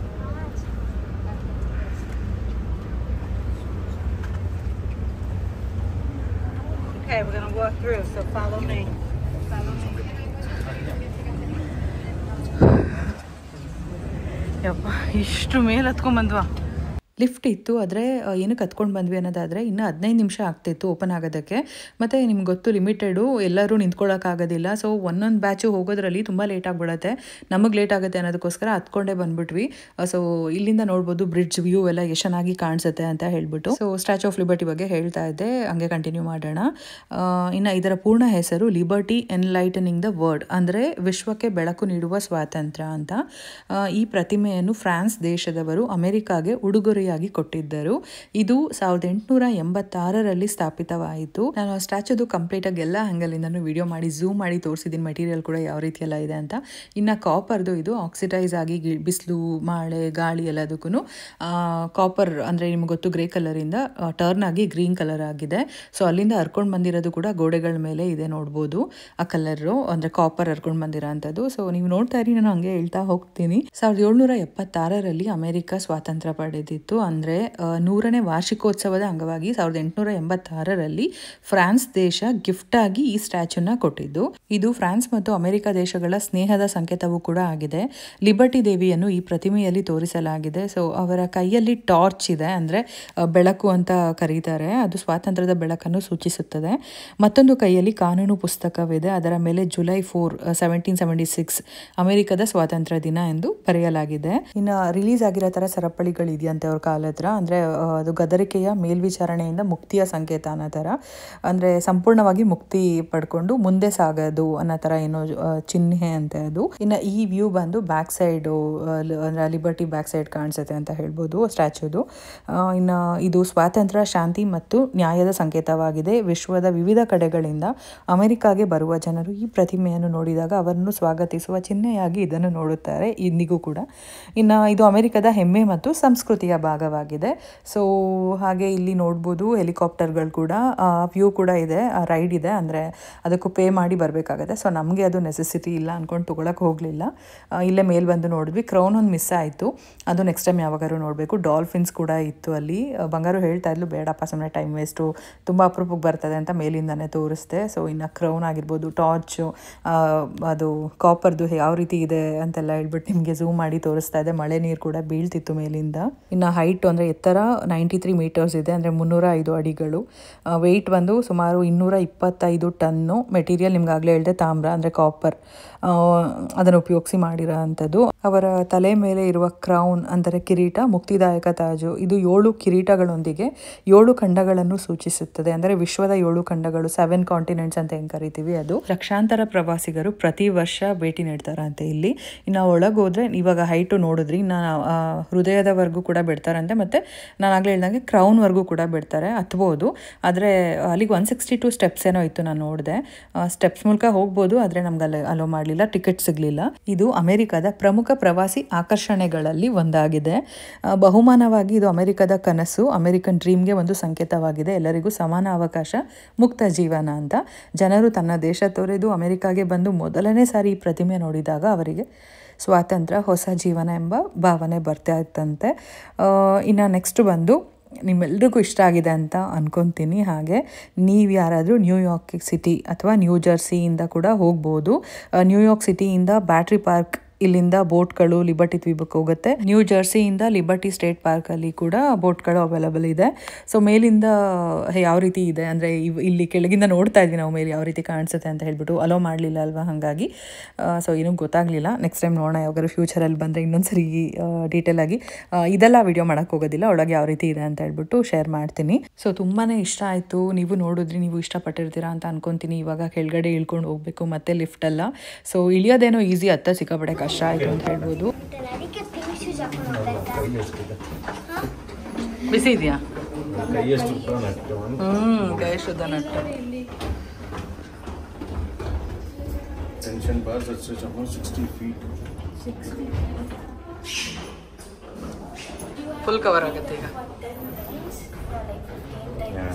Okay, we're going to walk through, so follow me. Follow me. ಯಪ್ಪ, ಇಷ್ಟು ಮೇಲೆ ಹತ್ಕೊಂಡ್ಬಂದ್ವಾ. ಲಿಫ್ಟ್ ಇತ್ತು, ಆದರೆ ಏನಕ್ಕೆ ಹತ್ಕೊಂಡು ಬಂದ್ವಿ ಅನ್ನೋದಾದರೆ ಇನ್ನೂ 15 ನಿಮಿಷ ಆಗ್ತಿತ್ತು ಓಪನ್ ಆಗೋದಕ್ಕೆ. ಮತ್ತು ನಿಮ್ಗೆ ಗೊತ್ತು ಲಿಮಿಟೆಡು, ಎಲ್ಲರೂ ನಿಂತ್ಕೊಳ್ಳೋಕ್ಕಾಗೋದಿಲ್ಲ. ಸೊ ಒಂದೊಂದು ಬ್ಯಾಚು ಹೋಗೋದ್ರಲ್ಲಿ ತುಂಬ ಲೇಟ್ ಆಗಿಬಿಡುತ್ತೆ, ನಮಗೆ ಲೇಟ್ ಆಗುತ್ತೆ ಅನ್ನೋದಕ್ಕೋಸ್ಕರ ಹತ್ಕೊಂಡೇ ಬಂದುಬಿಟ್ವಿ. ಸೊ ಇಲ್ಲಿಂದ ನೋಡ್ಬೋದು ಬ್ರಿಡ್ಜ್ ವ್ಯೂ ಎಲ್ಲ ಎಷ್ಟು ಚೆನ್ನಾಗಿ ಕಾಣಿಸುತ್ತೆ ಅಂತ ಹೇಳ್ಬಿಟ್ಟು. ಸೊ ಸ್ಟ್ಯಾಚ್ಯೂ ಆಫ್ ಲಿಬರ್ಟಿ ಬಗ್ಗೆ ಹೇಳ್ತಾ ಇದ್ದೆ, ಹಂಗೆ ಕಂಟಿನ್ಯೂ ಮಾಡೋಣ. ಇನ್ನು ಇದರ ಪೂರ್ಣ ಹೆಸರು ಲಿಬರ್ಟಿ ಎನ್ಲೈಟನಿಂಗ್ ದ ವರ್ಲ್ಡ್, ಅಂದರೆ ವಿಶ್ವಕ್ಕೆ ಬೆಳಕು ನೀಡುವ ಸ್ವಾತಂತ್ರ್ಯ ಅಂತ. ಈ ಪ್ರತಿಮೆಯನ್ನು ಫ್ರಾನ್ಸ್ ದೇಶದವರು ಅಮೆರಿಕಾಗೆ ಉಡುಗೊರೆ ಕೊಟ್ಟಿದ್ದರು. ಇದು 1886ರಲ್ಲಿ ಸ್ಥಾಪಿತವಾಯಿತು. ನಾನು ಸ್ಟ್ಯಾಚ್ಯೂದು ಕಂಪ್ಲೀಟ್ ಆಗಿ ಎಲ್ಲ ಆಂಗಲಿಂದನೂ ವಿಡಿಯೋ ಮಾಡಿ ಝೂಮ್ ಮಾಡಿ ತೋರಿಸಿದ್ದೀನಿ, ಮೆಟೀರಿಯಲ್ ಕೂಡ ಯಾವ ರೀತಿ ಎಲ್ಲ ಇದೆ ಅಂತ. ಇನ್ನು ಕಾಪರ್ದು ಇದು ಆಕ್ಸಿಡೈಸ್ ಆಗಿ ಬಿಸಿಲು ಮಳೆ ಗಾಳಿ ಎಲ್ಲದಕ್ಕೂ ಕಾಪರ್ ಅಂದರೆ ನಿಮ್ಗೆ ಗೊತ್ತು ಗ್ರೇ ಕಲರಿಂದ ಟರ್ನ್ ಆಗಿ ಗ್ರೀನ್ ಕಲರ್ ಆಗಿದೆ. ಸೊ ಅಲ್ಲಿಂದ ಹರ್ಕೊಂಡು ಬಂದಿರೋದು ಕೂಡ ಗೋಡೆಗಳ ಮೇಲೆ ಇದೆ, ನೋಡ್ಬೋದು ಆ ಕಲರು ಅಂದರೆ ಕಾಪರ್ ಹರ್ಕೊಂಡು ಬಂದಿರೋ ಅಂಥದ್ದು. ಸೊ ನೀವು ನೋಡ್ತಾ ಇರಿ, ನಾನು ಹಂಗೆ ಹೇಳ್ತಾ ಹೋಗ್ತೀನಿ. 1776ರಲ್ಲಿ ಅಮೆರಿಕ ಸ್ವಾತಂತ್ರ್ಯ ಪಡೆದಿತ್ತು. ಅಂದರೆ 100ನೇ ವಾರ್ಷಿಕೋತ್ಸವದ ಅಂಗವಾಗಿ 1886ರಲ್ಲಿ ಫ್ರಾನ್ಸ್ ದೇಶ ಗಿಫ್ಟ್ ಆಗಿ ಈ ಸ್ಟ್ಯಾಚ್ಯೂನ ಕೊಟ್ಟಿದ್ದು. ಇದು ಫ್ರಾನ್ಸ್ ಮತ್ತು ಅಮೆರಿಕ ದೇಶಗಳ ಸ್ನೇಹದ ಸಂಕೇತವೂ ಕೂಡ ಆಗಿದೆ. ಲಿಬರ್ಟಿ ದೇವಿಯನ್ನು ಈ ಪ್ರತಿಮೆಯಲ್ಲಿ ತೋರಿಸಲಾಗಿದೆ. ಸೊ ಅವರ ಕೈಯಲ್ಲಿ ಟಾರ್ಚ್ ಇದೆ, ಅಂದರೆ ಬೆಳಕು ಅಂತ ಕರೀತಾರೆ, ಅದು ಸ್ವಾತಂತ್ರ್ಯದ ಬೆಳಕನ್ನು ಸೂಚಿಸುತ್ತದೆ. ಮತ್ತೊಂದು ಕೈಯಲ್ಲಿ ಕಾನೂನು ಪುಸ್ತಕವಿದೆ, ಅದರ ಮೇಲೆ ಜುಲೈ 4, 1776 ಅಮೆರಿಕದ ಸ್ವಾತಂತ್ರ್ಯ ದಿನ ಎಂದು ಬರೆಯಲಾಗಿದೆ. ಇನ್ನು ರಿಲೀಸ್ ಆಗಿರೋ ಥರ ಸರಪಳಿಗಳಿದೆಯಂತೆ ಅವ್ರ ಕಾಲ ಹತ್ರ, ಅಂದರೆ ಅದು ಗದರಿಕೆಯ ಮೇಲ್ವಿಚಾರಣೆಯಿಂದ ಮುಕ್ತಿಯ ಸಂಕೇತ ಅನ್ನೋ ಥರ, ಅಂದರೆ ಸಂಪೂರ್ಣವಾಗಿ ಮುಕ್ತಿ ಪಡ್ಕೊಂಡು ಮುಂದೆ ಸಾಗೋದು ಅನ್ನೋ ಥರ ಏನೋ ಚಿಹ್ನೆ ಅಂತೆ ಅದು. ಇನ್ನು ಈ ವ್ಯೂ ಬಂದು ಬ್ಯಾಕ್ ಸೈಡು ಅಂದರೆ ಲಿಬರ್ಟಿ ಬ್ಯಾಕ್ ಸೈಡ್ ಕಾಣಿಸುತ್ತೆ ಅಂತ ಹೇಳ್ಬೋದು ಸ್ಟ್ಯಾಚ್ಯೂದು. ಇನ್ನು ಇದು ಸ್ವಾತಂತ್ರ್ಯ, ಶಾಂತಿ ಮತ್ತು ನ್ಯಾಯದ ಸಂಕೇತವಾಗಿದೆ. ವಿಶ್ವದ ವಿವಿಧ ಕಡೆಗಳಿಂದ ಅಮೆರಿಕಾಗೆ ಬರುವ ಜನರು ಈ ಪ್ರತಿಮೆಯನ್ನು ನೋಡಿದಾಗ ಅವರನ್ನು ಸ್ವಾಗತಿಸುವ ಚಿಹ್ನೆಯಾಗಿ ಇದನ್ನು ನೋಡುತ್ತಾರೆ ಇಂದಿಗೂ ಕೂಡ. ಇನ್ನು ಇದು ಅಮೆರಿಕದ ಹೆಮ್ಮೆ ಮತ್ತು ಸಂಸ್ಕೃತಿಯ ಭಾಗ ಭಾಗವಾಗಿದೆ. ಸೊ ಹಾಗೆ ಇಲ್ಲಿ ನೋಡ್ಬೋದು ಹೆಲಿಕಾಪ್ಟರ್ಗಳು ಕೂಡ ವ್ಯೂ ಕೂಡ ಇದೆ, ರೈಡ್ ಇದೆ, ಅಂದರೆ ಅದಕ್ಕೂ ಪೇ ಮಾಡಿ ಬರಬೇಕಾಗತ್ತೆ. ಸೊ ನಮಗೆ ಅದು ನೆಸೆಸಿಟಿ ಇಲ್ಲ ಅಂದ್ಕೊಂಡು ತೊಗೊಳಕ್ಕೆ ಹೋಗಲಿಲ್ಲ. ಇಲ್ಲೇ ಮೇಲೆ ಬಂದು ನೋಡಿದ್ವಿ. ಕ್ರೌನ್ ಒಂದು ಮಿಸ್ ಆಯಿತು, ಅದು ನೆಕ್ಸ್ಟ್ ಟೈಮ್ ಯಾವಾಗಾದ್ರು ನೋಡಬೇಕು. ಡಾಲ್ಫಿನ್ಸ್ ಕೂಡ ಇತ್ತು ಅಲ್ಲಿ. ಬಂಗಾರು ಹೇಳ್ತಾ ಇದ್ಲು ಬೇಡಪ್ಪ ಸುಮ್ಮನೆ ಟೈಮ್ ವೇಸ್ಟು, ತುಂಬ ಅಪರೂಪಕ್ಕೆ ಬರ್ತದೆ ಅಂತ ಮೇಲಿಂದನೇ ತೋರಿಸ್ದೆ. ಸೊ ಇನ್ನು ಕ್ರೌನ್ ಆಗಿರ್ಬೋದು, ಟಾರ್ಚು, ಅದು ಕಾಪರ್ದು ಯಾವ ರೀತಿ ಇದೆ ಅಂತೆಲ್ಲ ಹೇಳ್ಬಿಟ್ಟು ನಿಮಗೆ ಝೂಮ್ ಮಾಡಿ ತೋರಿಸ್ತಾ ಇದೆ. ಮಳೆ ನೀರು ಕೂಡ ಬೀಳ್ತಿತ್ತು ಮೇಲಿಂದ. ಇನ್ನು ಹೈಟ್ ಅಂದರೆ ಎತ್ತರ 93 ಮೀಟರ್ಸ್ ಇದೆ, ಅಂದರೆ 305 ಅಡಿಗಳು. ವೆಯ್ಟ್ ಬಂದು ಸುಮಾರು 225 ಟನ್ನು. ಮೆಟೀರಿಯಲ್ ನಿಮ್ಗಾಗಲೇ ಹೇಳಿದೆ ತಾಮ್ರ, ಅಂದರೆ ಕಾಪರ್, ಅದನ್ನು ಉಪಯೋಗಿಸಿ ಮಾಡಿರೋ ಅಂಥದ್ದು. ಅವರ ತಲೆ ಮೇಲೆ ಇರುವ ಕ್ರೌನ್ ಅಂದರೆ ಕಿರೀಟ ಮುಕ್ತಿದಾಯಕ ತಾಜು. ಇದು 7 ಕಿರೀಟಗಳೊಂದಿಗೆ 7 ಖಂಡಗಳನ್ನು ಸೂಚಿಸುತ್ತದೆ. ಅಂದರೆ ವಿಶ್ವದ 7 ಖಂಡಗಳು, 7 ಕಾಂಟಿನೆಂಟ್ಸ್ ಅಂತ ಹೆಂಗೆ ಕರಿತೀವಿ ಅದು. ಲಕ್ಷಾಂತರ ಪ್ರವಾಸಿಗರು ಪ್ರತಿ ವರ್ಷ ಭೇಟಿ ನೀಡ್ತಾರಂತೆ ಇಲ್ಲಿ. ಇನ್ನು ಒಳಗೆ ಹೋದ್ರೆ ಇವಾಗ ಹೈಟು ನೋಡಿದ್ರಿ, ಇನ್ನು ಹೃದಯದವರೆಗೂ ಕೂಡ ಬಿಡ್ತಾರಂತೆ. ಮತ್ತು ನಾನು ಆಗಲೇ ಹೇಳ್ದಂಗೆ ಕ್ರೌನ್ವರೆಗೂ ಕೂಡ ಬಿಡ್ತಾರೆ, ಹತ್ಬೋದು. ಆದರೆ ಅಲ್ಲಿಗೆ 162 ಸ್ಟೆಪ್ಸ್ ಏನೋ ಇತ್ತು, ನಾನು ನೋಡಿದೆ. ಸ್ಟೆಪ್ಸ್ ಮೂಲಕ ಹೋಗ್ಬೋದು, ಆದರೆ ನಮ್ಗೆ ಅಲ್ಲಿ ಅಲೋ ಮಾಡಲಿಲ್ಲ, ಟಿಕೆಟ್ ಸಿಗಲಿಲ್ಲ. ಇದು ಅಮೆರಿಕದ ಪ್ರಮುಖ ಪ್ರವಾಸಿ ಆಕರ್ಷಣೆಗಳಲ್ಲಿ ಒಂದಾಗಿದೆ. ಬಹುಮಾನವಾಗಿ ಇದು ಅಮೆರಿಕದ ಕನಸು, ಅಮೆರಿಕನ್ ಡ್ರೀಮ್ಗೆ ಒಂದು ಸಂಕೇತವಾಗಿದೆ. ಎಲ್ಲರಿಗೂ ಸಮಾನ ಅವಕಾಶ, ಮುಕ್ತ ಜೀವನ ಅಂತ. ಜನರು ತನ್ನ ದೇಶ ತೊರೆದು ಅಮೆರಿಕಾಗೆ ಬಂದು ಮೊದಲನೇ ಸಾರಿ ಈ ಪ್ರತಿಮೆ ನೋಡಿದಾಗ ಅವರಿಗೆ ಸ್ವಾತಂತ್ರ್ಯ, ಹೊಸ ಜೀವನ ಎಂಬ ಭಾವನೆ ಬರ್ತಾ ಇತ್ತಂತೆ. ಇನ್ನು ನೆಕ್ಸ್ಟ್ ಬಂದು ನಿಮ್ಮೆಲ್ರಿಗೂ ಇಷ್ಟ ಆಗಿದೆ ಅಂತ ಅನ್ಕೊತೀನಿ. ಹಾಗೆ ನೀವು ಯಾರಾದರೂ ನ್ಯೂಯಾರ್ಕ್ ಸಿಟಿ ಅಥವಾ ನ್ಯೂ ಜರ್ಸಿಯಿಂದ ಕೂಡ ಹೋಗ್ಬೋದು. ನ್ಯೂಯಾರ್ಕ್ ಸಿಟಿಯಿಂದ ಬ್ಯಾಟ್ರಿ ಪಾರ್ಕ್, ಇಲ್ಲಿಂದ ಬೋಟ್ಗಳು ಲಿಬರ್ಟಿ ದ್ವೀಪಕ್ಕೆ ಹೋಗುತ್ತೆ. ನ್ಯೂ ಜರ್ಸಿಯಿಂದ ಲಿಬರ್ಟಿ ಸ್ಟೇಟ್ ಪಾರ್ಕಲ್ಲಿ ಕೂಡ ಬೋಟ್ಗಳು ಅವೈಲಬಲ್ ಇದೆ. ಸೊ ಮೇಲಿಂದ ಯಾವ ರೀತಿ ಇದೆ ಅಂದರೆ ಇಲ್ಲಿ ಕೆಳಗಿಂದ ನೋಡ್ತಾ ಇದ್ವಿ ನಾವು ಮೇಲೆ ಯಾವ ರೀತಿ ಕಾಣಿಸುತ್ತೆ ಅಂತ ಹೇಳ್ಬಿಟ್ಟು. ಅಲೋ ಮಾಡಲಿಲ್ಲ ಅಲ್ವಾ, ಹಾಗಾಗಿ ಸೊ ಏನೂ ಗೊತ್ತಾಗಲಿಲ್ಲ. ನೆಕ್ಸ್ಟ್ ಟೈಮ್ ನೋಡೋಣ, ಯಾವಾಗಾದ್ರು ಫ್ಯೂಚರಲ್ಲಿ ಬಂದರೆ ಇನ್ನೊಂದ್ಸರಿ ಡೀಟೇಲಾಗಿ ಇದೆಲ್ಲ ವಿಡಿಯೋ ಮಾಡೋಕ್ಕೆ ಹೋಗೋದಿಲ್ಲ, ಒಳಗೆ ಯಾವ ರೀತಿ ಇದೆ ಅಂತ ಹೇಳ್ಬಿಟ್ಟು ಶೇರ್ ಮಾಡ್ತೀನಿ. ಸೊ ತುಂಬಾ ಇಷ್ಟ ಆಯಿತು. ನೀವು ನೋಡಿದ್ರಿ, ನೀವು ಇಷ್ಟಪಟ್ಟಿರ್ತೀರಾ ಅಂತ ಅನ್ಕೊತೀನಿ. ಇವಾಗ ಕೆಳಗಡೆ ಇಳ್ಕೊಂಡು ಹೋಗಬೇಕು, ಮತ್ತೆ ಲಿಫ್ಟ್ ಅಲ್ಲ. ಸೊ ಇಳಿಯೋದೇನೋ ಈಸಿ, ಹತ್ತ ಸಿಕ್ಕಾಪಟ್ಟೆ ಕಷ್ಟ ಆಯಿತು ಅಂತ ಹೇಳ್ಬೋದು. ಬಿಸಿ ಇದೆಯಾ? ಕೈ ಶುದ್ಧ nut. Tension bars that stretch about 60 feet. Full cover ಆಗುತ್ತೆ ಈಗ. Yeah.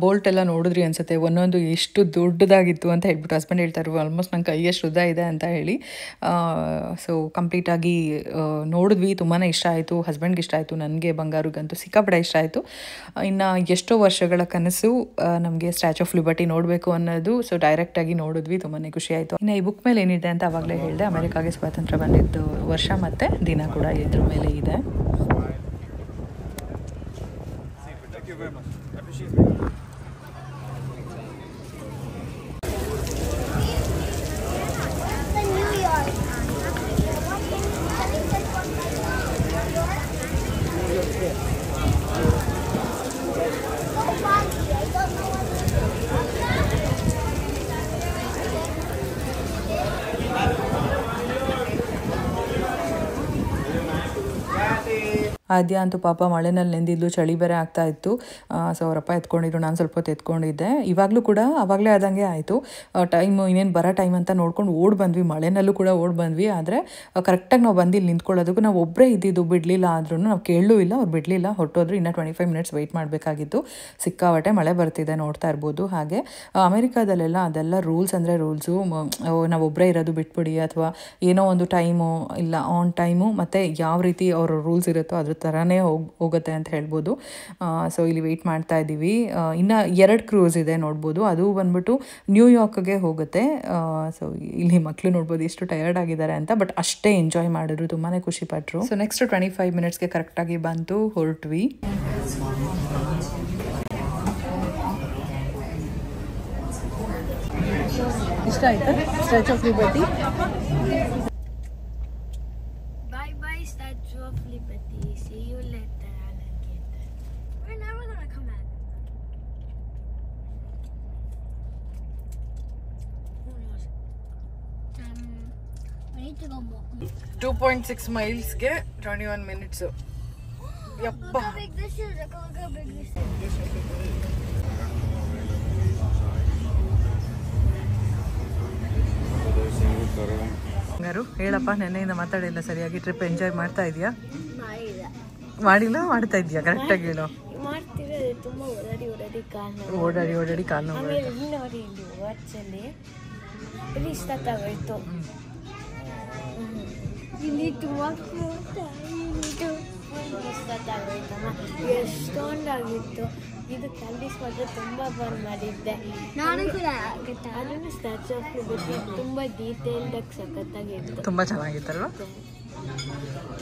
ಬೋಲ್ಟ್ ಎಲ್ಲ ನೋಡಿದ್ರಿ ಅನ್ಸುತ್ತೆ, ಒಂದೊಂದು ಎಷ್ಟು ದೊಡ್ಡದಾಗಿತ್ತು ಅಂತ ಹೇಳ್ಬಿಟ್ಟು ಹಸ್ಬೆಂಡ್ ಹೇಳ್ತಾರೆ ಆಲ್ಮೋಸ್ಟ್ ನನ್ನ ಕೈಯಷ್ಟು ಉದ್ದ ಇದೆ ಅಂತ ಹೇಳಿ. ಸೊ ಕಂಪ್ಲೀಟಾಗಿ ನೋಡಿದ್ವಿ, ತುಂಬಾ ಇಷ್ಟ ಆಯಿತು. ಹಸ್ಬೆಂಡ್ಗೆ ಇಷ್ಟ ಆಯಿತು, ನನಗೆ ಬಂಗಾರಿಗಂತೂ ಸಿಕ್ಕಾಪಟ್ಟೆ ಇಷ್ಟ ಆಯಿತು. ಇನ್ನು ಎಷ್ಟೋ ವರ್ಷಗಳ ಕನಸು ನಮಗೆ ಸ್ಟ್ಯಾಚ್ಯೂ ಆಫ್ ಲಿಬರ್ಟಿ ನೋಡಬೇಕು ಅನ್ನೋದು. ಸೊ ಡೈರೆಕ್ಟಾಗಿ ನೋಡಿದ್ವಿ, ತುಂಬಾ ಖುಷಿ ಆಯಿತು. ಇನ್ನು ಈ ಬುಕ್ ಮೇಲೆ ಏನಿದೆ ಅಂತ ಆವಾಗಲೇ ಹೇಳಿದೆ, ಅಮೆರಿಕಾಗೆ ಸ್ವಾತಂತ್ರ್ಯ ಬಂದಿದ್ದು ವರ್ಷ ಮತ್ತು ದಿನ ಕೂಡ ಇದ್ರ ಮೇಲೆ ಇದೆ. ಆದ್ಯ ಅಂತೂ ಪಾಪ ಮಳೆನಲ್ಲಿ ನೆಂದಿದ್ದು, ಚಳಿ ಬೇರೆ ಆಗ್ತಾ ಇತ್ತು. ಸೊ ಅವರಪ್ಪ ಎತ್ಕೊಂಡಿದ್ರು, ನಾನು ಸ್ವಲ್ಪ ಹೊತ್ತು ಎತ್ಕೊಂಡಿದ್ದೆ. ಇವಾಗಲೂ ಕೂಡ ಅವಾಗಲೇ ಆದಂಗೆ ಆಯಿತು. ಟೈಮು ಇನ್ನೇನು ಬರೋ ಟೈಮ್ ಅಂತ ನೋಡ್ಕೊಂಡು ಓಡಿ ಬಂದ್ವಿ, ಮಳೆನಲ್ಲೂ ಕೂಡ ಓಡಿ ಬಂದ್ವಿ. ಆದರೆ ಕರೆಕ್ಟಾಗಿ ನಾವು ಬಂದು ಇಲ್ಲಿ ನಿಂತ್ಕೊಳ್ಳೋದಕ್ಕೂ ನಾವು ಒಬ್ಬರೇ ಇದ್ದಿದ್ದು, ಬಿಡಲಿಲ್ಲ ಆದ್ರೂ ನಾವು ಕೇಳಲೂ ಇಲ್ಲ, ಅವ್ರು ಬಿಡಲಿಲ್ಲ, ಹೊರಟೋದ್ರು. ಇನ್ನೂ 25 ಮಿನಿಟ್ಸ್ ವೆಯ್ಟ್ ಮಾಡಬೇಕಾಗಿತ್ತು. ಸಿಕ್ಕಾಪಟ್ಟೆ ಮಳೆ ಬರ್ತಿದೆ, ನೋಡ್ತಾ ಇರ್ಬೋದು. ಹಾಗೆ ಅಮೆರಿಕಾದಲ್ಲೆಲ್ಲ ಅದೆಲ್ಲ ರೂಲ್ಸ್ ಅಂದರೆ ರೂಲ್ಸು. ನಾವು ಒಬ್ಬರೇ ಇರೋದು ಬಿಟ್ಬಿಡಿ, ಅಥವಾ ಏನೋ ಒಂದು ಟೈಮು ಇಲ್ಲ ಆನ್ ಟೈಮು, ಮತ್ತು ಯಾವ ರೀತಿ ಅವ್ರ ರೂಲ್ಸ್ ಇರುತ್ತೋ ಅದ್ರ ಥರನೇ ಹೋಗುತ್ತೆ ಅಂತ ಹೇಳ್ಬೋದು. ಸೊ ಇಲ್ಲಿ ವೆಯ್ಟ್ ಮಾಡ್ತಾ ಇದ್ದೀವಿ. ಇನ್ನು 2 ಕ್ರೂಸ್ ಇದೆ ನೋಡ್ಬೋದು. ಅದು ಬಂದ್ಬಿಟ್ಟು ನ್ಯೂಯಾರ್ಕ್ಗೆ ಹೋಗುತ್ತೆ. ಸೊ ಇಲ್ಲಿ ಮಕ್ಕಳು ನೋಡ್ಬೋದು ಎಷ್ಟು ಟಯರ್ಡ್ ಆಗಿದ್ದಾರೆ ಅಂತ, ಬಟ್ ಅಷ್ಟೇ ಎಂಜಾಯ್ ಮಾಡಿದ್ರು, ತುಂಬಾ ಖುಷಿಪಟ್ಟರು. ಸೊ ನೆಕ್ಸ್ಟ್ 25 ಮಿನಿಟ್ಸ್ಗೆ ಕರೆಕ್ಟಾಗಿ ಬಂತು, ಹೊರಟ್ವಿ. ಇಷ್ಟ ಆಯ್ತಾ statue of liberty? Bye bye, Statue of Liberty. See you later, alligator. We're never gonna come back. Who knows? We need to go more. 2.6 ಮೈಲ್ಸ್ಗೆ 21 minutes. ಯಪ್ಪ, Look how big this is. Look how big this is. ಹಂಗಾರು ಹೇಳಪ್ಪ, ನೆನ್ನೆಯಿಂದ ಮಾತಾಡಿಲ್ಲ ಸರಿಯಾಗಿ. Trip enjoy ಮಾಡ್ತಾ ಇದೆಯಾ? ಮಾಡಿಲ್ಲ. ಮಾಡಿಲ್ಲ ಮಾಡ್ತಾ ಇದೆಯಾ ಕರೆಕ್ಟಾಗಿ ಹೇಳು. ಮಾಡ್ತಿದ್ರೆ ತುಂಬ ಓಡಾಡಿ ಕಾಲು ನೋವು. ಆಮೇಲೆ ಇಲ್ಲಿ ನೋಡಿ ಇಲ್ಲಿ ವಾಚಲ್ಲಿ ಇಲ್ಲಿ ಇಷ್ಟ ತಗೋಯ್ತು. ಇಲ್ಲಿ ತುಂಬ ಇಷ್ಟ ತಗೋಯ್ತಮ್ಮ, ಎಷ್ಟೊಂದಾಗಿತ್ತು. ಇದು ಕ್ಯಾಂಡೀಸ್ ಮಾತ್ರ ತುಂಬ ಬಂದ್ ಮಾಡಿದ್ದೆ ನಾನು ಕೂಡ. ಅದನ್ನು ಸ್ಟ್ಯಾಚು ಆಫ್ ಲಿಬರ್ಟಿ ತುಂಬ ಡೀಟೇಲ್ಡಾಗಿ ಸಖತ್ತಾಗಿತ್ತು, ತುಂಬ ಚೆನ್ನಾಗಿತ್ತಲ್ವ.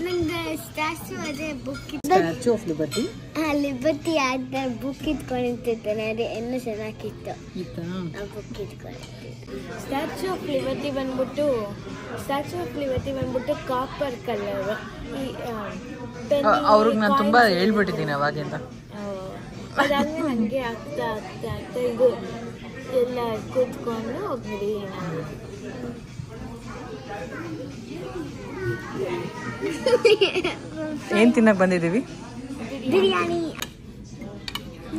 ನಂಗೆ ಸ್ಟ್ಯಾಚು ಅದೇ book statue of liberty liberty ಆದ ಬುಕ್ ಇಟ್ಕೊಂಡಿರ್ತೇನೆ, ಅದೇ ಇನ್ನೂ ಚೆನ್ನಾಗಿತ್ತು ಆ ಬುಕ್ ಇಟ್ಕೊಂಡಿರ್ತಿದ್ದೆ. ಸ್ಟ್ಯಾಚು ಆಫ್ ಲಿಬರ್ಟಿ ಬಂದ್ಬಿಟ್ಟು ಕಾಪರ್ ಕಲರ್. ಅವ್ರಿಗೆ ನಾನು ತುಂಬ ಹೇಳ್ಬಿಟ್ಟಿದ್ದೀನಿ ಅವಾಗಿಂದ. ಅದಾದ್ಮೇಲೆ ನನಗೆ ಆಗ್ತಾ ಇದು ಎಲ್ಲ ಕೂತ್ಕೊಂಡು ಹೋಗ್ಬಿಡಿ. ಏನು ತಿನ್ನಕ್ಕೆ ಬಂದಿದ್ದೀವಿ? ಬಿರಿಯಾನಿ.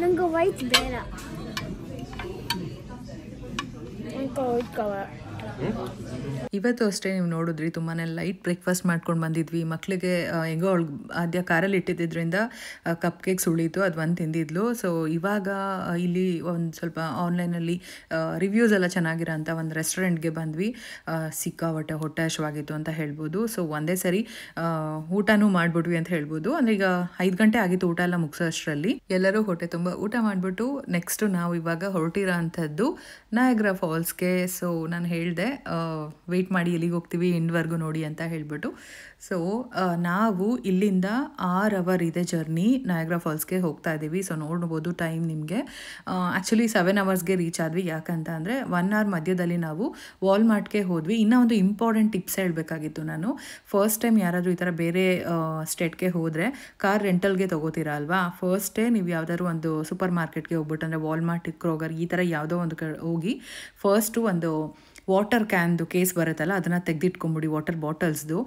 ನಂಗೆ ವೈಟ್ ಬೇಡ, ವೈಟ್ ಕವರ್. ಇವತ್ತು ಅಷ್ಟೇ ನೀವು ನೋಡಿದ್ರಿ ತುಂಬಾ ಲೈಟ್ ಬ್ರೇಕ್ಫಾಸ್ಟ್ ಮಾಡ್ಕೊಂಡು ಬಂದಿದ್ವಿ. ಮಕ್ಕಳಿಗೆ ಹೆಂಗೋ ಅವಳು ಆದ್ಯ ಕಾರಲ್ಲಿ ಇಟ್ಟಿದ್ದರಿಂದ ಕಪ್ ಕೇಕ್ಸ್ ಉಳೀತು, ಅದು ಒಂದು ತಿಂದಿದ್ಲು. ಸೊ ಇವಾಗ ಇಲ್ಲಿ ಒಂದು ಸ್ವಲ್ಪ ಆನ್ಲೈನಲ್ಲಿ ರಿವ್ಯೂಸ್ ಎಲ್ಲ ಚೆನ್ನಾಗಿರೋಂಥ ಒಂದು ರೆಸ್ಟೋರೆಂಟ್ಗೆ ಬಂದ್ವಿ. ಸಿಕ್ಕಾಪಟ್ಟೆ ಹೊಟ್ಟೆ ಹಶ್ವಾಗಿತ್ತು ಅಂತ ಹೇಳ್ಬೋದು. ಸೊ ಒಂದೇ ಸರಿ ಊಟನೂ ಮಾಡಿಬಿಟ್ವಿ ಅಂತ ಹೇಳ್ಬೋದು. ಅಂದರೆ ಈಗ 5 ಗಂಟೆ ಆಗಿತ್ತು ಊಟ ಎಲ್ಲ ಮುಗಿಸೋ ಅಷ್ಟರಲ್ಲಿ. ಎಲ್ಲರೂ ಹೊಟ್ಟೆ ತುಂಬ ಊಟ ಮಾಡಿಬಿಟ್ಟು ನೆಕ್ಸ್ಟು ನಾವು ಇವಾಗ ಹೊರಟಿರೋ ಅಂಥದ್ದು ನಯಾಗ್ರಾ ಫಾಲ್ಸ್ಗೆ. ಸೊ ನಾನು ಹೇಳಿದೆ ವೆಯ್ಟ್ ಮಾಡಿ ಎಲ್ಲಿಗೆ ಹೋಗ್ತೀವಿ ಎಂಡ್ವರೆಗೂ ನೋಡಿ ಅಂತ ಹೇಳ್ಬಿಟ್ಟು. ಸೊ ನಾವು ಇಲ್ಲಿಂದ 6 ಅವರ್ ಇದೆ ಜರ್ನಿ ನಯಾಗ್ರಾ ಫಾಲ್ಸ್ಗೆ ಹೋಗ್ತಾ ಇದ್ದೀವಿ. ಸೊ ನೋಡ್ಬೋದು ಟೈಮ್ ನಿಮಗೆ. ಆ್ಯಕ್ಚುಲಿ 7 ಅವರ್ಸ್ಗೆ ರೀಚ್ ಆದ್ವಿ. ಯಾಕಂತ ಅಂದರೆ 1 ಅವರ್ ಮಧ್ಯದಲ್ಲಿ ನಾವು ವಾಲ್ಮಾರ್ಟ್ಗೆ ಹೋದ್ವಿ. ಇನ್ನೂ ಒಂದು ಇಂಪಾರ್ಟೆಂಟ್ ಟಿಪ್ಸ್ ಹೇಳಬೇಕಾಗಿತ್ತು ನಾನು. ಫಸ್ಟ್ ಟೈಮ್ ಯಾರಾದರೂ ಈ ಥರ ಬೇರೆ ಸ್ಟೇಟ್ಗೆ ಹೋದರೆ ಕಾರ್ ರೆಂಟಲ್ಗೆ ತೊಗೋತೀರಾ ಅಲ್ವಾ, ಫಸ್ಟೇ ನೀವು ಯಾವುದಾದ್ರು ಒಂದು ಸೂಪರ್ ಮಾರ್ಕೆಟ್ಗೆ ಹೋಗ್ಬಿಟ್ಟು ಅಂದರೆ ವಾಲ್ಮಾರ್ಟ್, ಕ್ರೋಗರ್ ಈ ಥರ ಯಾವುದೋ ಒಂದು ಹೋಗಿ ಫಸ್ಟು ಒಂದು ವಾಟರ್ ಕ್ಯಾನ್ದು ಕೇಸ್ ಬರುತ್ತಲ್ಲ ಅದನ್ನು ತೆಗೆದಿಟ್ಕೊಂಬಿಡಿ. ವಾಟರ್ ಬಾಟಲ್ಸ್ದು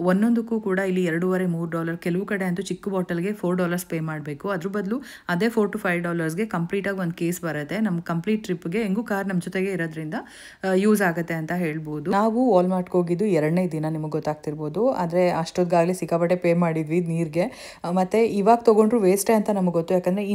ಒಂದೊಂದಕ್ಕೂ ಕೂಡ ಇಲ್ಲಿ $2.5-3, ಕೆಲವು ಕಡೆ ಅಂತೂ ಚಿಕ್ಕ ಬಾಟಲ್ಗೆ $4 ಪೇ ಮಾಡಬೇಕು. ಅದ್ರ ಬದಲು ಅದೇ $4 to $5ಗೆ ಕಂಪ್ಲೀಟಾಗಿ ಒಂದು ಕೇಸ್ ಬರುತ್ತೆ. ನಮ್ಮ ಕಂಪ್ಲೀಟ್ ಟ್ರಿಪ್ಗೆ ಹೆಂಗೂ ಕಾರ್ ನಮ್ಮ ಜೊತೆಗೆ ಇರೋದ್ರಿಂದ ಯೂಸ್ ಆಗುತ್ತೆ ಅಂತ ಹೇಳ್ಬೋದು. ನಾವು ವಾಲ್ಮಾರ್ಟ್ಗೆ ಹೋಗಿದ್ದು 2ನೇ ದಿನ, ನಿಮಗೆ ಗೊತ್ತಾಗ್ತಿರ್ಬೋದು. ಆದರೆ ಅಷ್ಟೊತ್ತಿಗಾಗಲೇ ಸಿಕ್ಕಾಪಟ್ಟೆ ಪೇ ಮಾಡಿದ್ವಿ ನೀರಿಗೆ. ಮತ್ತು ಇವಾಗ ತೊಗೊಂಡ್ರು ವೇಸ್ಟೇ ಅಂತ ನಮಗೆ ಗೊತ್ತು. ಯಾಕಂದರೆ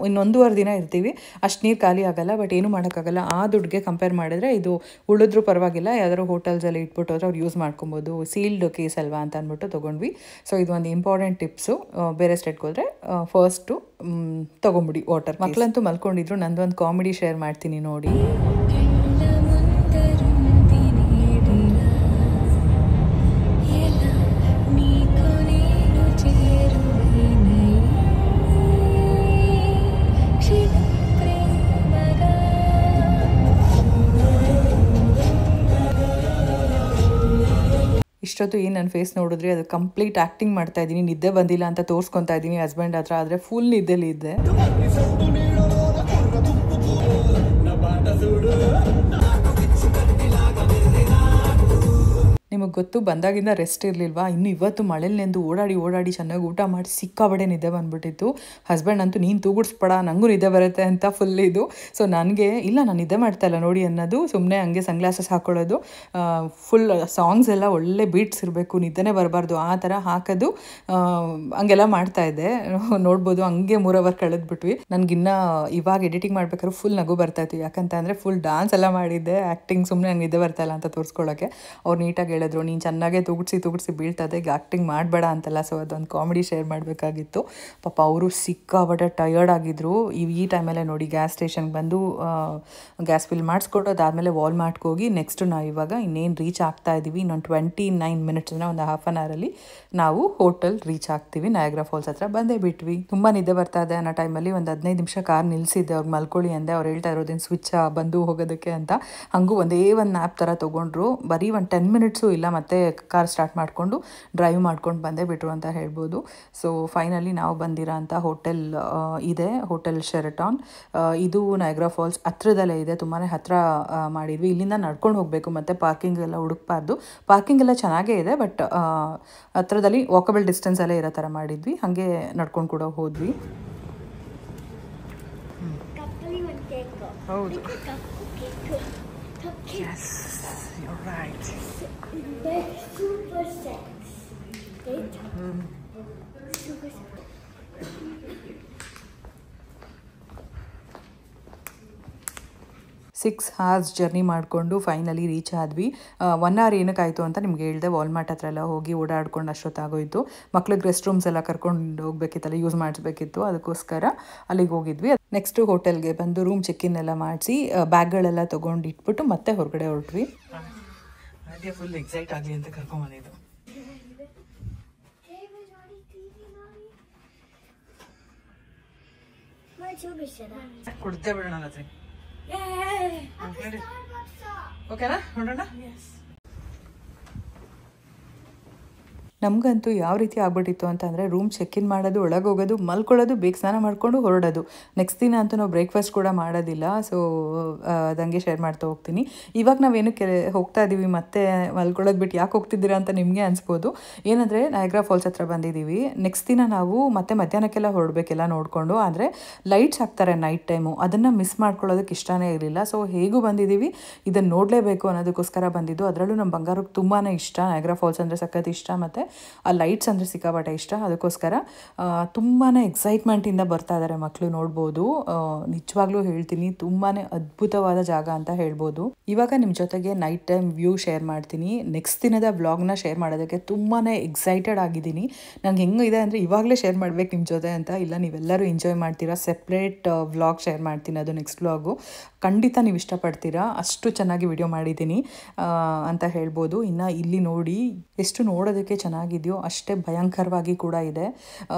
ಇನ್ನೊಂದೂವರೆ ದಿನ ಇರ್ತೀವಿ, ಅಷ್ಟು ನೀರು ಖಾಲಿ ಆಗೋಲ್ಲ. ಬಟ್ ಏನು ಮಾಡೋಕ್ಕಾಗಲ್ಲ. ಆ ದುಡ್ಡಿಗೆ ಕಂಪೇರ್ ಮಾಡಿದ್ರೆ ಇದು ಉಳಿದ್ರೂ ಪರವಾಗಿಲ್ಲ, ಯಾವ್ದಾದ್ರು ಹೋಟೆಲ್ಸಲ್ಲಿ ಇಟ್ಬಿಟ್ಟು ಹೋದ್ರೆ ಅವ್ರು ಯೂಸ್ ಮಾಡ್ಕೊಬೋದು. ಸೀಲ್ಡ್ ಕೇಸ್ ಅಲ್ವಾ ಅಂತ ಅಂದ್ಬಿಟ್ಟು ತೊಗೊಂಡ್ವಿ. ಸೊ ಇದು ಒಂದು ಇಂಪಾರ್ಟೆಂಟ್ ಟಿಪ್ಸು. ಬೇರೆ ಸ್ಟೇಟ್ಗೆ ಹೋದರೆ ಫಸ್ಟು ತೊಗೊಂಬಿಡಿ ವಾಟರ್. ಮಕ್ಕಳಂತೂ ಮಲ್ಕೊಂಡಿದ್ರು. ನಂದೊಂದು ಕಾಮಿಡಿ ಶೇರ್ ಮಾಡ್ತೀನಿ ನೋಡಿ. ಇಷ್ಟೊತ್ತು ಏನು ನನ್ನ ಫೇಸ್ ನೋಡಿದ್ರಿ, ಅದು ಕಂಪ್ಲೀಟ್ ಆ್ಯಕ್ಟಿಂಗ್ ಮಾಡ್ತಾ ಇದ್ದೀನಿ. ನಿದ್ದೆ ಬಂದಿಲ್ಲ ಅಂತ ತೋರಿಸ್ಕೊತಾ ಇದ್ದೀನಿ ಹಸ್ಬೆಂಡ್ ಹತ್ರ. ಆದರೆ ಫುಲ್ ನಿದ್ದೆಲಿ ಇದ್ದೆ. ನಿಮಗೆ ಗೊತ್ತು ಬಂದಾಗಿಂದ ರೆಸ್ಟ್ ಇರಲಿಲ್ವಾ. ಇನ್ನು ಇವತ್ತು ಮಳೇಲಿ ನೆಂದು ಓಡಾಡಿ ಚೆನ್ನಾಗಿ ಊಟ ಮಾಡಿ ಸಿಕ್ಕಾಬಡೆ ನಿದ್ದೆ ಬಂದುಬಿಟ್ಟಿತ್ತು. ಹಸ್ಬೆಂಡ್ ಅಂತೂ ನೀನು ತೂಗುಡಿಸ್ಬೇಡ, ನನಗೂ ನಿದ್ದೆ ಬರುತ್ತೆ ಅಂತ ಫುಲ್ ಇದು. ಸೊ ನನಗೆ ಇಲ್ಲ ನಾನು ನಿದ್ದೆ ಮಾಡ್ತಾಯಿಲ್ಲ ನೋಡಿ ಅನ್ನೋದು. ಸುಮ್ಮನೆ ಹಂಗೆ ಸನ್ಗ್ಲಾಸಸ್ ಹಾಕ್ಕೊಳ್ಳೋದು, ಫುಲ್ ಸಾಂಗ್ಸ್ ಎಲ್ಲ ಒಳ್ಳೆ ಬೀಟ್ಸ್ ಇರಬೇಕು, ನಿದ್ದೆನೇ ಬರಬಾರ್ದು ಆ ಥರ ಹಾಕೋದು, ಹಂಗೆಲ್ಲ ಮಾಡ್ತಾಯಿದ್ದೆ. ನೋಡ್ಬೋದು ಹಂಗೆ 3 ಅವರ್ ಕಳೆದ್ಬಿಟ್ವಿ. ನನಗಿನ್ನ ಇವಾಗ ಎಡಿಟಿಂಗ್ ಮಾಡ್ಬೇಕಾದ್ರೆ ಫುಲ್ ನಗು ಬರ್ತಾಯಿತ್ತು. ಯಾಕಂತ ಅಂದರೆ ಫುಲ್ ಡಾನ್ಸ್ ಎಲ್ಲ ಮಾಡಿದ್ದೆ. ಆ್ಯಕ್ಟಿಂಗ್ ಸುಮ್ಮನೆ ಹಂಗೆ ನಿದ್ದೆ ಬರ್ತಾಯಿಲ್ಲ ಅಂತ ತೋರಿಸ್ಕೊಳ್ಳೋಕ್ಕೆ. ಅವ್ರು ನೀಟಾಗಿ ಹೇಳಿದ್ರು, ನೀನು ಚೆನ್ನಾಗೇ ತೂಗಿಸಿ ಬೀಳ್ತದೆ, ಈಗ ಆ್ಯಕ್ಟಿಂಗ್ ಮಾಡಬೇಡ ಅಂತೆಲ್ಲ. ಸೊ ಅದೊಂದು ಕಾಮಿಡಿ ಶೇರ್ ಮಾಡಬೇಕಾಗಿತ್ತು. ಪಾಪ ಅವರು ಸಿಕ್ಕಾಪಟ್ಟೆ ಟಯರ್ಡ್ ಆಗಿದ್ರು. ಈ ಟೈಮಲ್ಲೇ ನೋಡಿ ಗ್ಯಾಸ್ ಸ್ಟೇಷನ್ಗೆ ಬಂದು ಗ್ಯಾಸ್ ಫಿಲ್ ಮಾಡಿಸ್ಕೊಂಡು ಅದಾದಮೇಲೆ ವಾಲ್ಮಾರ್ಟ್ಗೆ ಹೋಗಿ ನೆಕ್ಸ್ಟ್ ನಾವು ಇವಾಗ ಇನ್ನೇನು ರೀಚ್ ಆಗ್ತಾ ಇದ್ದೀವಿ. ಇನ್ನೊಂದು 29 ಮಿನಿಟ್ಸ್ ಅಂದರೆ ಒಂದು ಹಾಫ್ ಆನ್ ಅವರಲ್ಲಿ ನಾವು ಹೋಟೆಲ್ ರೀಚ್ ಆಗ್ತೀವಿ. ನಯಾಗ್ರಾ ಫಾಲ್ಸ್ ಹತ್ರ ಬಂದೇ ಬಿಟ್ವಿ. ತುಂಬ ನಿದ್ದೆ ಬರ್ತಾ ಇದೆ ಅನ್ನೋ ಟೈಮಲ್ಲಿ ಒಂದು 15 ನಿಮಿಷ ಕಾರ್ ನಿಲ್ಲಿಸಿದ್ದೆ. ಅವ್ರು ಮಲ್ಕೊಳ್ಳಿ ಅಂದೆ. ಅವ್ರು ಹೇಳ್ತಾ ಇರೋದೇನು ಸ್ವಿಚ್ ಬಂದು ಹೋಗೋದಕ್ಕೆ ಅಂತ. ಹಾಗೂ ಒಂದೇ ಒಂದು ನ್ಯಾಪ್ ಥರ ತೊಗೊಂಡ್ರು. ಬರೀ ಒಂದು 10 ಮಿನಿಟ್ಸು ಇಲ್ಲ, ಮತ್ತೆ ಕಾರ್ ಸ್ಟಾರ್ಟ್ ಮಾಡಿಕೊಂಡು ಡ್ರೈವ್ ಮಾಡ್ಕೊಂಡು ಬಂದೇ ಬಿಟ್ರು ಅಂತ ಹೇಳ್ಬೋದು. ಸೊ ಫೈನಲಿ ನಾವು ಬಂದಿರೋ ಅಂಥ ಹೋಟೆಲ್ ಇದೆ, ಹೋಟೆಲ್ ಶೆರಟಾನ್. ಇದು ನಯಾಗ್ರಾ ಫಾಲ್ಸ್ ಹತ್ರದಲ್ಲೇ ಇದೆ, ತುಂಬಾ ಹತ್ರ ಮಾಡಿದ್ವಿ. ಇಲ್ಲಿಂದ ನಡ್ಕೊಂಡು ಹೋಗಬೇಕು, ಮತ್ತು ಪಾರ್ಕಿಂಗ್ ಎಲ್ಲ ಹುಡುಕ್ಬಾರ್ದು. ಪಾರ್ಕಿಂಗ್ ಎಲ್ಲ ಚೆನ್ನಾಗೇ ಇದೆ, ಬಟ್ ಹತ್ರದಲ್ಲಿ ವಾಕಬಲ್ ಡಿಸ್ಟೆನ್ಸಲ್ಲೇ ಇರೋ ಥರ ಮಾಡಿದ್ವಿ. ಹಾಗೆ ನಡ್ಕೊಂಡು ಕೂಡ ಹೋದ್ವಿ. ಹೌದು, yes, you're right. Super sex. Six hours journey ಮಾಡಿಕೊಂಡು ಫೈನಲಿ ರೀಚ್ ಆದ್ವಿ. 1 ಅವರ್ ಏನಕ್ಕಾಯಿತು ಅಂತ ನಿಮ್ಗೆ ಹೇಳಿದೆ. ವಾಲ್ಮಾರ್ಟ್ ಹತ್ರ ಎಲ್ಲ ಹೋಗಿ ಓಡಾಡ್ಕೊಂಡು ಅಷ್ಟೊತ್ತಾಗೋಯಿತು. ಮಕ್ಳಿಗೆ ರೆಸ್ಟ್ ರೂಮ್ಸ್ ಎಲ್ಲ ಕರ್ಕೊಂಡು ಹೋಗ್ಬೇಕಿತ್ತಲ್ಲ, ಯೂಸ್ ಮಾಡಿಸ್ಬೇಕಿತ್ತು, ಅದಕ್ಕೋಸ್ಕರ ಅಲ್ಲಿಗೆ ಹೋಗಿದ್ವಿ. ನೆಕ್ಸ್ಟ್ ಹೋಟೆಲ್ಗೆ ಬಂದು ರೂಮ್ ಚೆಕ್-ಇನ್ ಎಲ್ಲ ಮಾಡಿಸಿ ಬ್ಯಾಗ್ಗಳೆಲ್ಲ ತೊಗೊಂಡು ಇಟ್ಬಿಟ್ಟು ಮತ್ತೆ ಹೊರಗಡೆ ಹೊರಟ್ವಿ. ಫುಲ್ ಎಕ್ಸೈಟ್ ಆಗಲಿ ಅಂತ ಕರ್ಕೊಂಬಂದಿದ್ದು. ಕೊಡ್ತೇ ಬಿಡೋಣ ಓಕೆನಾ, ನೋಡೋಣ. ನಮಗಂತೂ ಯಾವ ರೀತಿ ಆಗ್ಬಿಟ್ಟಿತ್ತು ಅಂತಂದರೆ, ರೂಮ್ ಚೆಕ್-ಇನ್ ಮಾಡೋದು, ಒಳಗೆ ಹೋಗೋದು, ಮಲ್ಕೊಳ್ಳೋದು, ಬೇಗ ಸ್ನಾನ ಮಾಡಿಕೊಂಡು ಹೊರಡೋದು. ನೆಕ್ಸ್ಟ್ ದಿನ ಅಂತೂ ನಾವು ಬ್ರೇಕ್ಫಾಸ್ಟ್ ಕೂಡ ಮಾಡೋದಿಲ್ಲ. ಸೊ ಅದಂಗೆ ಶೇರ್ ಮಾಡ್ತಾ ಹೋಗ್ತೀನಿ. ಇವಾಗ ನಾವೇನಕ್ಕೆ ಹೋಗ್ತಾ ಇದ್ದೀವಿ ಮತ್ತೆ ಮಲ್ಕೊಳ್ಳೋದು ಬಿಟ್ಟು ಯಾಕೆ ಹೋಗ್ತಿದ್ದೀರಾ ಅಂತ ನಿಮಗೆ ಅನಿಸ್ಬೋದು. ಏನಂದರೆ ನಯಾಗ್ರಾ ಫಾಲ್ಸ್ ಹತ್ರ ಬಂದಿದ್ದೀವಿ. ನೆಕ್ಸ್ಟ್ ದಿನ ನಾವು ಮತ್ತೆ ಮಧ್ಯಾಹ್ನಕ್ಕೆಲ್ಲ ಹೊರಡಬೇಕೆಲ್ಲ ನೋಡಿಕೊಂಡು. ಆದರೆ ಲೈಟ್ಸ್ ಹಾಕ್ತಾರೆ ನೈಟ್ ಟೈಮು, ಅದನ್ನು ಮಿಸ್ ಮಾಡ್ಕೊಳ್ಳೋದಕ್ಕೆ ಇಷ್ಟನೇ ಇರಲಿಲ್ಲ. ಸೊ ಹೇಗೂ ಬಂದಿದ್ದೀವಿ, ಇದನ್ನು ನೋಡಲೇಬೇಕು ಅನ್ನೋದಕ್ಕೋಸ್ಕರ ಬಂದಿದ್ದು. ಅದರಲ್ಲೂ ನಮ್ಮ ಬಂಗಾರಕ್ಕೆ ತುಂಬಾ ಇಷ್ಟ, ನಯಾಗ್ರಾ ಫಾಲ್ಸ್ ಅಂದರೆ ಸಖತ್ ಇಷ್ಟ, ಮತ್ತು ಆ ಲೈಟ್ಸ್ ಅಂದರೆ ಸಿಕ್ಕಾಪಟ್ಟೆ ಇಷ್ಟ. ಅದಕ್ಕೋಸ್ಕರ ತುಂಬಾ ಎಕ್ಸೈಟ್ಮೆಂಟಿಂದ ಬರ್ತಾ ಇದ್ದಾರೆ ಮಕ್ಕಳು, ನೋಡ್ಬೋದು. ನಿಜವಾಗ್ಲೂ ಹೇಳ್ತೀನಿ, ತುಂಬಾ ಅದ್ಭುತವಾದ ಜಾಗ ಅಂತ ಹೇಳ್ಬೋದು. ಇವಾಗ ನಿಮ್ಮ ಜೊತೆಗೆ ನೈಟ್ ಟೈಮ್ ವ್ಯೂ ಶೇರ್ ಮಾಡ್ತೀನಿ. ನೆಕ್ಸ್ಟ್ ದಿನದ ವ್ಲಾಗ್ನ ಶೇರ್ ಮಾಡೋದಕ್ಕೆ ತುಂಬಾ ಎಕ್ಸೈಟೆಡ್ ಆಗಿದ್ದೀನಿ. ನಂಗೆ ಹೆಂಗಿದೆ ಅಂದರೆ ಇವಾಗಲೇ ಶೇರ್ ಮಾಡ್ಬೇಕು ನಿಮ್ಮ ಜೊತೆ ಅಂತ ಇಲ್ಲ, ನೀವೆಲ್ಲರೂ ಎಂಜಾಯ್ ಮಾಡ್ತೀರಾ. ಸೆಪ್ರೇಟ್ ವ್ಲಾಗ್ ಶೇರ್ ಮಾಡ್ತೀನಿ, ಅದು ನೆಕ್ಸ್ಟ್ ವ್ಲಾಗು. ಖಂಡಿತ ನೀವು ಇಷ್ಟಪಡ್ತೀರಾ, ಅಷ್ಟು ಚೆನ್ನಾಗಿ ವಿಡಿಯೋ ಮಾಡಿದ್ದೀನಿ ಅಂತ ಹೇಳ್ಬೋದು. ಇನ್ನು ಇಲ್ಲಿ ನೋಡಿ, ಎಷ್ಟು ನೋಡೋದಕ್ಕೆ ಚೆನ್ನಾಗಿದೆಯೋ ಅಷ್ಟೇ ಭಯಂಕರವಾಗಿ ಕೂಡ ಇದೆ.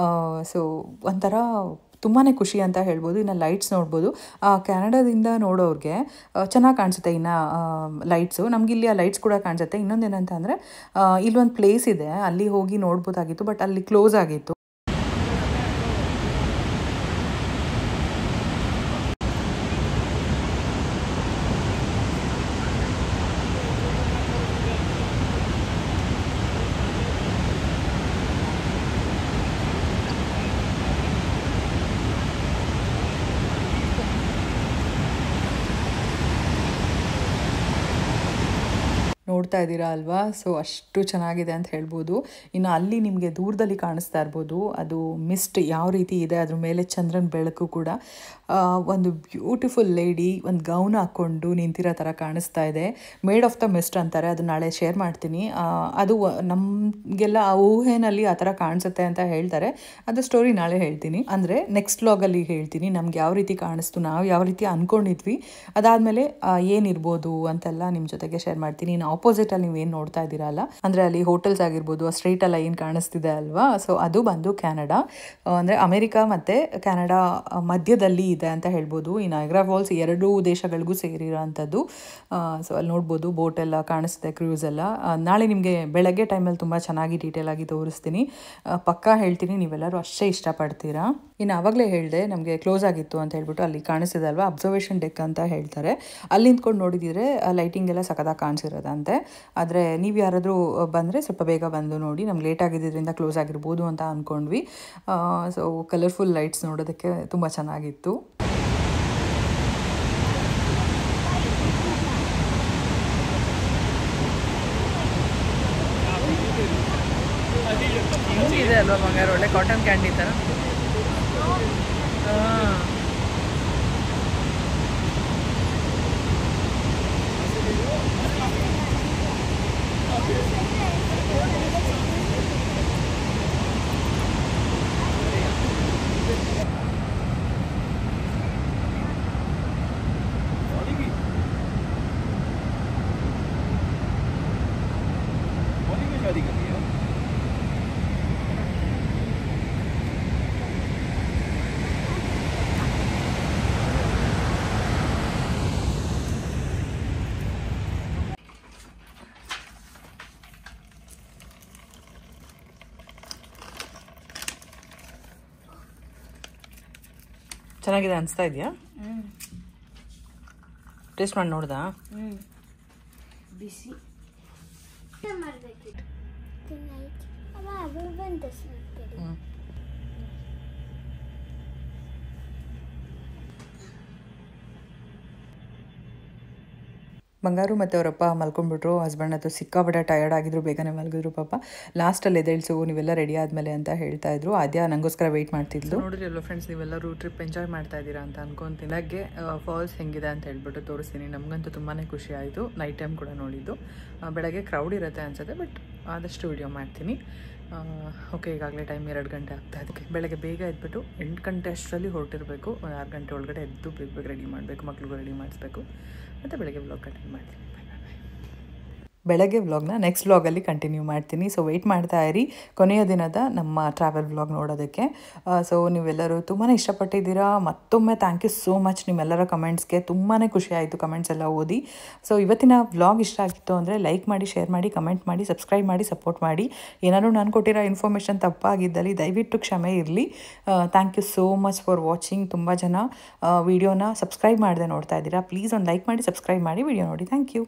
ಸೊ ಒಂಥರ ತುಂಬಾ ಖುಷಿ ಅಂತ ಹೇಳ್ಬೋದು. ಇನ್ನು ಲೈಟ್ಸ್ ನೋಡ್ಬೋದು. ಕ್ಯಾನಡಾದಿಂದ ನೋಡೋರಿಗೆ ಚೆನ್ನಾಗಿ ಕಾಣಿಸುತ್ತೆ ಇನ್ನು ಲೈಟ್ಸು. ನಮಗಿಲ್ಲಿ ಆ ಲೈಟ್ಸ್ ಕೂಡ ಕಾಣಿಸುತ್ತೆ. ಇನ್ನೊಂದೇನಂತ ಅಂದರೆ, ಇಲ್ಲೊಂದು ಪ್ಲೇಸ್ ಇದೆ, ಅಲ್ಲಿ ಹೋಗಿ ನೋಡ್ಬೋದಾಗಿತ್ತು, ಬಟ್ ಅಲ್ಲಿ ಕ್ಲೋಸ್ ಆಗಿತ್ತು. ನೋಡ್ತಾ ಇದ್ದೀರಾ ಅಲ್ವಾ? ಸೊ ಅಷ್ಟು ಚೆನ್ನಾಗಿದೆ ಅಂತ ಹೇಳ್ಬೋದು. ಇನ್ನು ಅಲ್ಲಿ ನಿಮಗೆ ದೂರದಲ್ಲಿ ಕಾಣಿಸ್ತಾ ಇರ್ಬೋದು, ಅದು ಮಿಸ್ಟ್ ಯಾವ ರೀತಿ ಇದೆ, ಅದ್ರ ಮೇಲೆ ಚಂದ್ರನ ಬೆಳಕು ಕೂಡ. ಒಂದು ಬ್ಯೂಟಿಫುಲ್ ಲೇಡಿ ಒಂದು ಗೌನ್ ಹಾಕ್ಕೊಂಡು ನಿಂತಿರೋ ಥರ ಕಾಣಿಸ್ತಾ ಇದೆ. ಮೇಡ್ ಆಫ್ ದ ಮಿಸ್ಟ್ ಅಂತಾರೆ, ಅದು ನಾಳೆ ಶೇರ್ ಮಾಡ್ತೀನಿ. ಅದು ನಮಗೆಲ್ಲ ಆ ಊಹೆನಲ್ಲಿ ಆ ಥರ ಕಾಣಿಸುತ್ತೆ ಅಂತ ಹೇಳ್ತಾರೆ. ಅದು ಸ್ಟೋರಿ ನಾಳೆ ಹೇಳ್ತೀನಿ, ಅಂದರೆ ನೆಕ್ಸ್ಟ್ ವ್ಲಾಗಲ್ಲಿ ಹೇಳ್ತೀನಿ ನಮ್ಗೆ ಯಾವ ರೀತಿ ಕಾಣಿಸ್ತು, ನಾವು ಯಾವ ರೀತಿ ಅಂದ್ಕೊಂಡಿದ್ವಿ, ಅದಾದಮೇಲೆ ಏನಿರ್ಬೋದು ಅಂತೆಲ್ಲ ನಿಮ್ಮ ಜೊತೆಗೆ ಶೇರ್ ಮಾಡ್ತೀನಿ. ಇನ್ನು ಆಪೋಸಿಟಲ್ಲಿ ನೀವು ಏನು ನೋಡ್ತಾ ಇದ್ದೀರಲ್ಲ, ಅಂದರೆ ಅಲ್ಲಿ ಹೋಟೆಲ್ಸ್ ಆಗಿರ್ಬೋದು, ಆ ಸ್ಟ್ರೀಟ್ ಎಲ್ಲ ಏನು ಕಾಣಿಸ್ತಿದೆ ಅಲ್ವಾ, ಸೊ ಅದು ಬಂದು ಕ್ಯಾನಡಾ. ಅಂದರೆ ಅಮೆರಿಕಾ ಮತ್ತು ಕ್ಯಾನಡಾ ಮಧ್ಯದಲ್ಲಿ ಇದೆ ಅಂತ ಹೇಳ್ಬೋದು. ಈ ನಯಾಗ್ರಾ ಫಾಲ್ಸ್ 2 ದೇಶಗಳಿಗೂ ಸೇರಿರೋ ಅಂಥದ್ದು. ಸೊ ಅಲ್ಲಿ ನೋಡ್ಬೋದು, ಬೋಟ್ ಎಲ್ಲ ಕಾಣಿಸ್ತಿದೆ, ಕ್ರೂಸ್ ಎಲ್ಲ. ನಾಳೆ ನಿಮಗೆ ಬೆಳಗ್ಗೆ ಟೈಮಲ್ಲಿ ತುಂಬ ಚೆನ್ನಾಗಿ ಡೀಟೇಲ್ ಆಗಿ ತೋರಿಸ್ತೀನಿ. ಪಕ್ಕಾ ಹೇಳ್ತೀನಿ, ನೀವೆಲ್ಲರೂ ಅಷ್ಟೇ ಇಷ್ಟಪಡ್ತೀರಾ. ಇನ್ನು ಆವಾಗಲೇ ಹೇಳಿದೆ ನಮಗೆ ಕ್ಲೋಸ್ ಆಗಿತ್ತು ಅಂತ ಹೇಳ್ಬಿಟ್ಟು. ಅಲ್ಲಿ ಕಾಣಿಸ್ತಿದೆ ಅಲ್ವಾ, ಅಬ್ಸರ್ವೇಷನ್ ಡೆಕ್ ಅಂತ ಹೇಳ್ತಾರೆ. ಅಲ್ಲಿ ನಿಂತ್ಕೊಂಡು ನೋಡಿದಿದ್ರೆ ಲೈಟಿಂಗ್ ಎಲ್ಲ ಸಖತ್ತಾಗಿ ಕಾಣಿಸಿರೋದಂತೆ. ಆದರೆ ನೀವು ಯಾರಾದರೂ ಬಂದರೆ ಸ್ವಲ್ಪ ಬೇಗ ಬಂದು ನೋಡಿ, ನಮ್ಗೆ ಲೇಟ್ ಆಗಿದ್ದರಿಂದ ಕ್ಲೋಸ್ ಆಗಿರ್ಬೋದು ಅಂತ ಅಂದ್ಕೊಂಡ್ವಿ. ಸೊ ಕಲರ್ಫುಲ್ ಲೈಟ್ಸ್ ನೋಡೋದಕ್ಕೆ ತುಂಬ ಚೆನ್ನಾಗಿತ್ತು. ಹೆಂಗಿದೆ ಅಲ್ವಾ ಬಂಗಾರ, ಒಳ್ಳೆ ಕಾಟನ್ ಕ್ಯಾಂಡಿ ಥರ. ಚೆನ್ನಾಗಿದೆ ಅನಿಸ್ತಾ ಇದೆಯಾ? ಟೇಸ್ಟ್ ಮಾಡಿ ನೋಡ್ದಾ? ಬಿಸಿ ಬಂಗಾರು ಮತ್ತು ಅವರಪ್ಪ ಮಲ್ಕೊಂಡ್ಬಿಟ್ರು. ಹಸ್ಬೆಂಡ್ ಅದು ಸಿಕ್ಕಾಪಟ್ಟೆ ಟಯರ್ಡ್ ಆಗಿದ್ರು, ಬೇಗನೆ ಮಲಗಿದ್ರು ಪಾಪ. ಲಾಸ್ಟಲ್ಲಿ ಎದ್ದೇಳ್ಸು ನೀವೆಲ್ಲ ರೆಡಿ ಆದಮೇಲೆ ಅಂತ ಹೇಳ್ತಾ ಇದ್ರು. ಆದ್ಯ ನನಗೋಸ್ಕರ ವೆಯ್ಟ್ ಮಾಡ್ತಿದ್ಲು. ನೋಡಿರಿ ಅಲ್ಲೋ ಫ್ರೆಂಡ್ಸ್, ನೀವೆಲ್ಲರೂ ಟ್ರಿಪ್ ಎಂಜಾಯ್ ಮಾಡ್ತಾ ಇದ್ದೀರಾ ಅಂತ ಅನ್ಕೊಂತೀನಿ. ಬೆಳಗ್ಗೆ ಫಾಲ್ಸ್ ಹೆಂಗಿದೆ ಅಂತ ಹೇಳ್ಬಿಟ್ಟು ತೋರಿಸ್ತೀನಿ. ನಮಗಂತೂ ತುಂಬಾ ಖುಷಿ ಆಯಿತು. ನೈಟ್ ಟೈಮ್ ಕೂಡ ನೋಡಿದ್ದು. ಬೆಳಗ್ಗೆ ಕ್ರೌಡ್ ಇರುತ್ತೆ ಅನ್ಸುತ್ತೆ, ಬಟ್ ಆದಷ್ಟು ವಿಡಿಯೋ ಮಾಡ್ತೀನಿ. ಓಕೆ, ಈಗಾಗಲೇ ಟೈಮ್ 2 ಗಂಟೆ ಆಗ್ತಾ ಇದಕ್ಕೆ. ಬೆಳಗ್ಗೆ ಬೇಗ ಎದ್ಬಿಟ್ಟು 8 ಗಂಟೆ ಅಷ್ಟರಲ್ಲಿ ಹೊರಟಿರಬೇಕು. 6 ಗಂಟೆ ಒಳಗಡೆ ಎದ್ದು ಬೇಗ ರೆಡಿ ಮಾಡಬೇಕು, ಮಕ್ಳಿಗೂ ರೆಡಿ ಮಾಡಿಸ್ಬೇಕು. ಮತ್ತು ಬೆಳಗ್ಗೆ ವ್ಲಾಗ್ ಕಂಟಿನ್ಯೂ ಮಾಡ್ತೀನಿ. ಬೆಳಗ್ಗೆ ವ್ಲಾಗ್ನ ನೆಕ್ಸ್ಟ್ ವ್ಲಾಗಲ್ಲಿ ಕಂಟಿನ್ಯೂ ಮಾಡ್ತೀನಿ. ಸೊ ವೆಯ್ಟ್ ಮಾಡ್ತಾ ಇರಿ ಕೊನೆಯ ದಿನದ ನಮ್ಮ ಟ್ರಾವೆಲ್ ವ್ಲಾಗ್ ನೋಡೋದಕ್ಕೆ. ಸೊ ನೀವೆಲ್ಲರೂ ತುಂಬಾ ಇಷ್ಟಪಟ್ಟಿದ್ದೀರಾ. ಮತ್ತೊಮ್ಮೆ ಥ್ಯಾಂಕ್ ಯು ಸೋ ಮಚ್ ನಿಮ್ಮೆಲ್ಲರ ಕಮೆಂಟ್ಸ್ಗೆ. ತುಂಬಾ ಖುಷಿ ಆಯಿತು ಕಮೆಂಟ್ಸ್ ಎಲ್ಲ ಓದಿ. ಸೊ ಇವತ್ತಿನ ವ್ಲಾಗ್ ಇಷ್ಟ ಆಗಿತ್ತು ಅಂದರೆ ಲೈಕ್ ಮಾಡಿ, ಶೇರ್ ಮಾಡಿ, ಕಮೆಂಟ್ ಮಾಡಿ, ಸಬ್ಸ್ಕ್ರೈಬ್ ಮಾಡಿ, ಸಪೋರ್ಟ್ ಮಾಡಿ. ಏನಾದರೂ ನಾನು ಕೊಟ್ಟಿರೋ ಇನ್ಫಾರ್ಮೇಷನ್ ತಪ್ಪಾಗಿದ್ದಲ್ಲಿ ದಯವಿಟ್ಟು ಕ್ಷಮೆ ಇರಲಿ. Thank you so much for watching. ತುಂಬ ಜನ ವಿಡಿಯೋನ ಸಬ್ಸ್ಕ್ರೈಬ್ ಮಾಡದೆ ನೋಡ್ತಾ ಇದ್ದೀರಾ. ಪ್ಲೀಸ್ ಒಂದು ಲೈಕ್ ಮಾಡಿ, ಸಬ್ಸ್ಕ್ರೈಬ್ ಮಾಡಿ, ವಿಡಿಯೋ ನೋಡಿ. Thank you.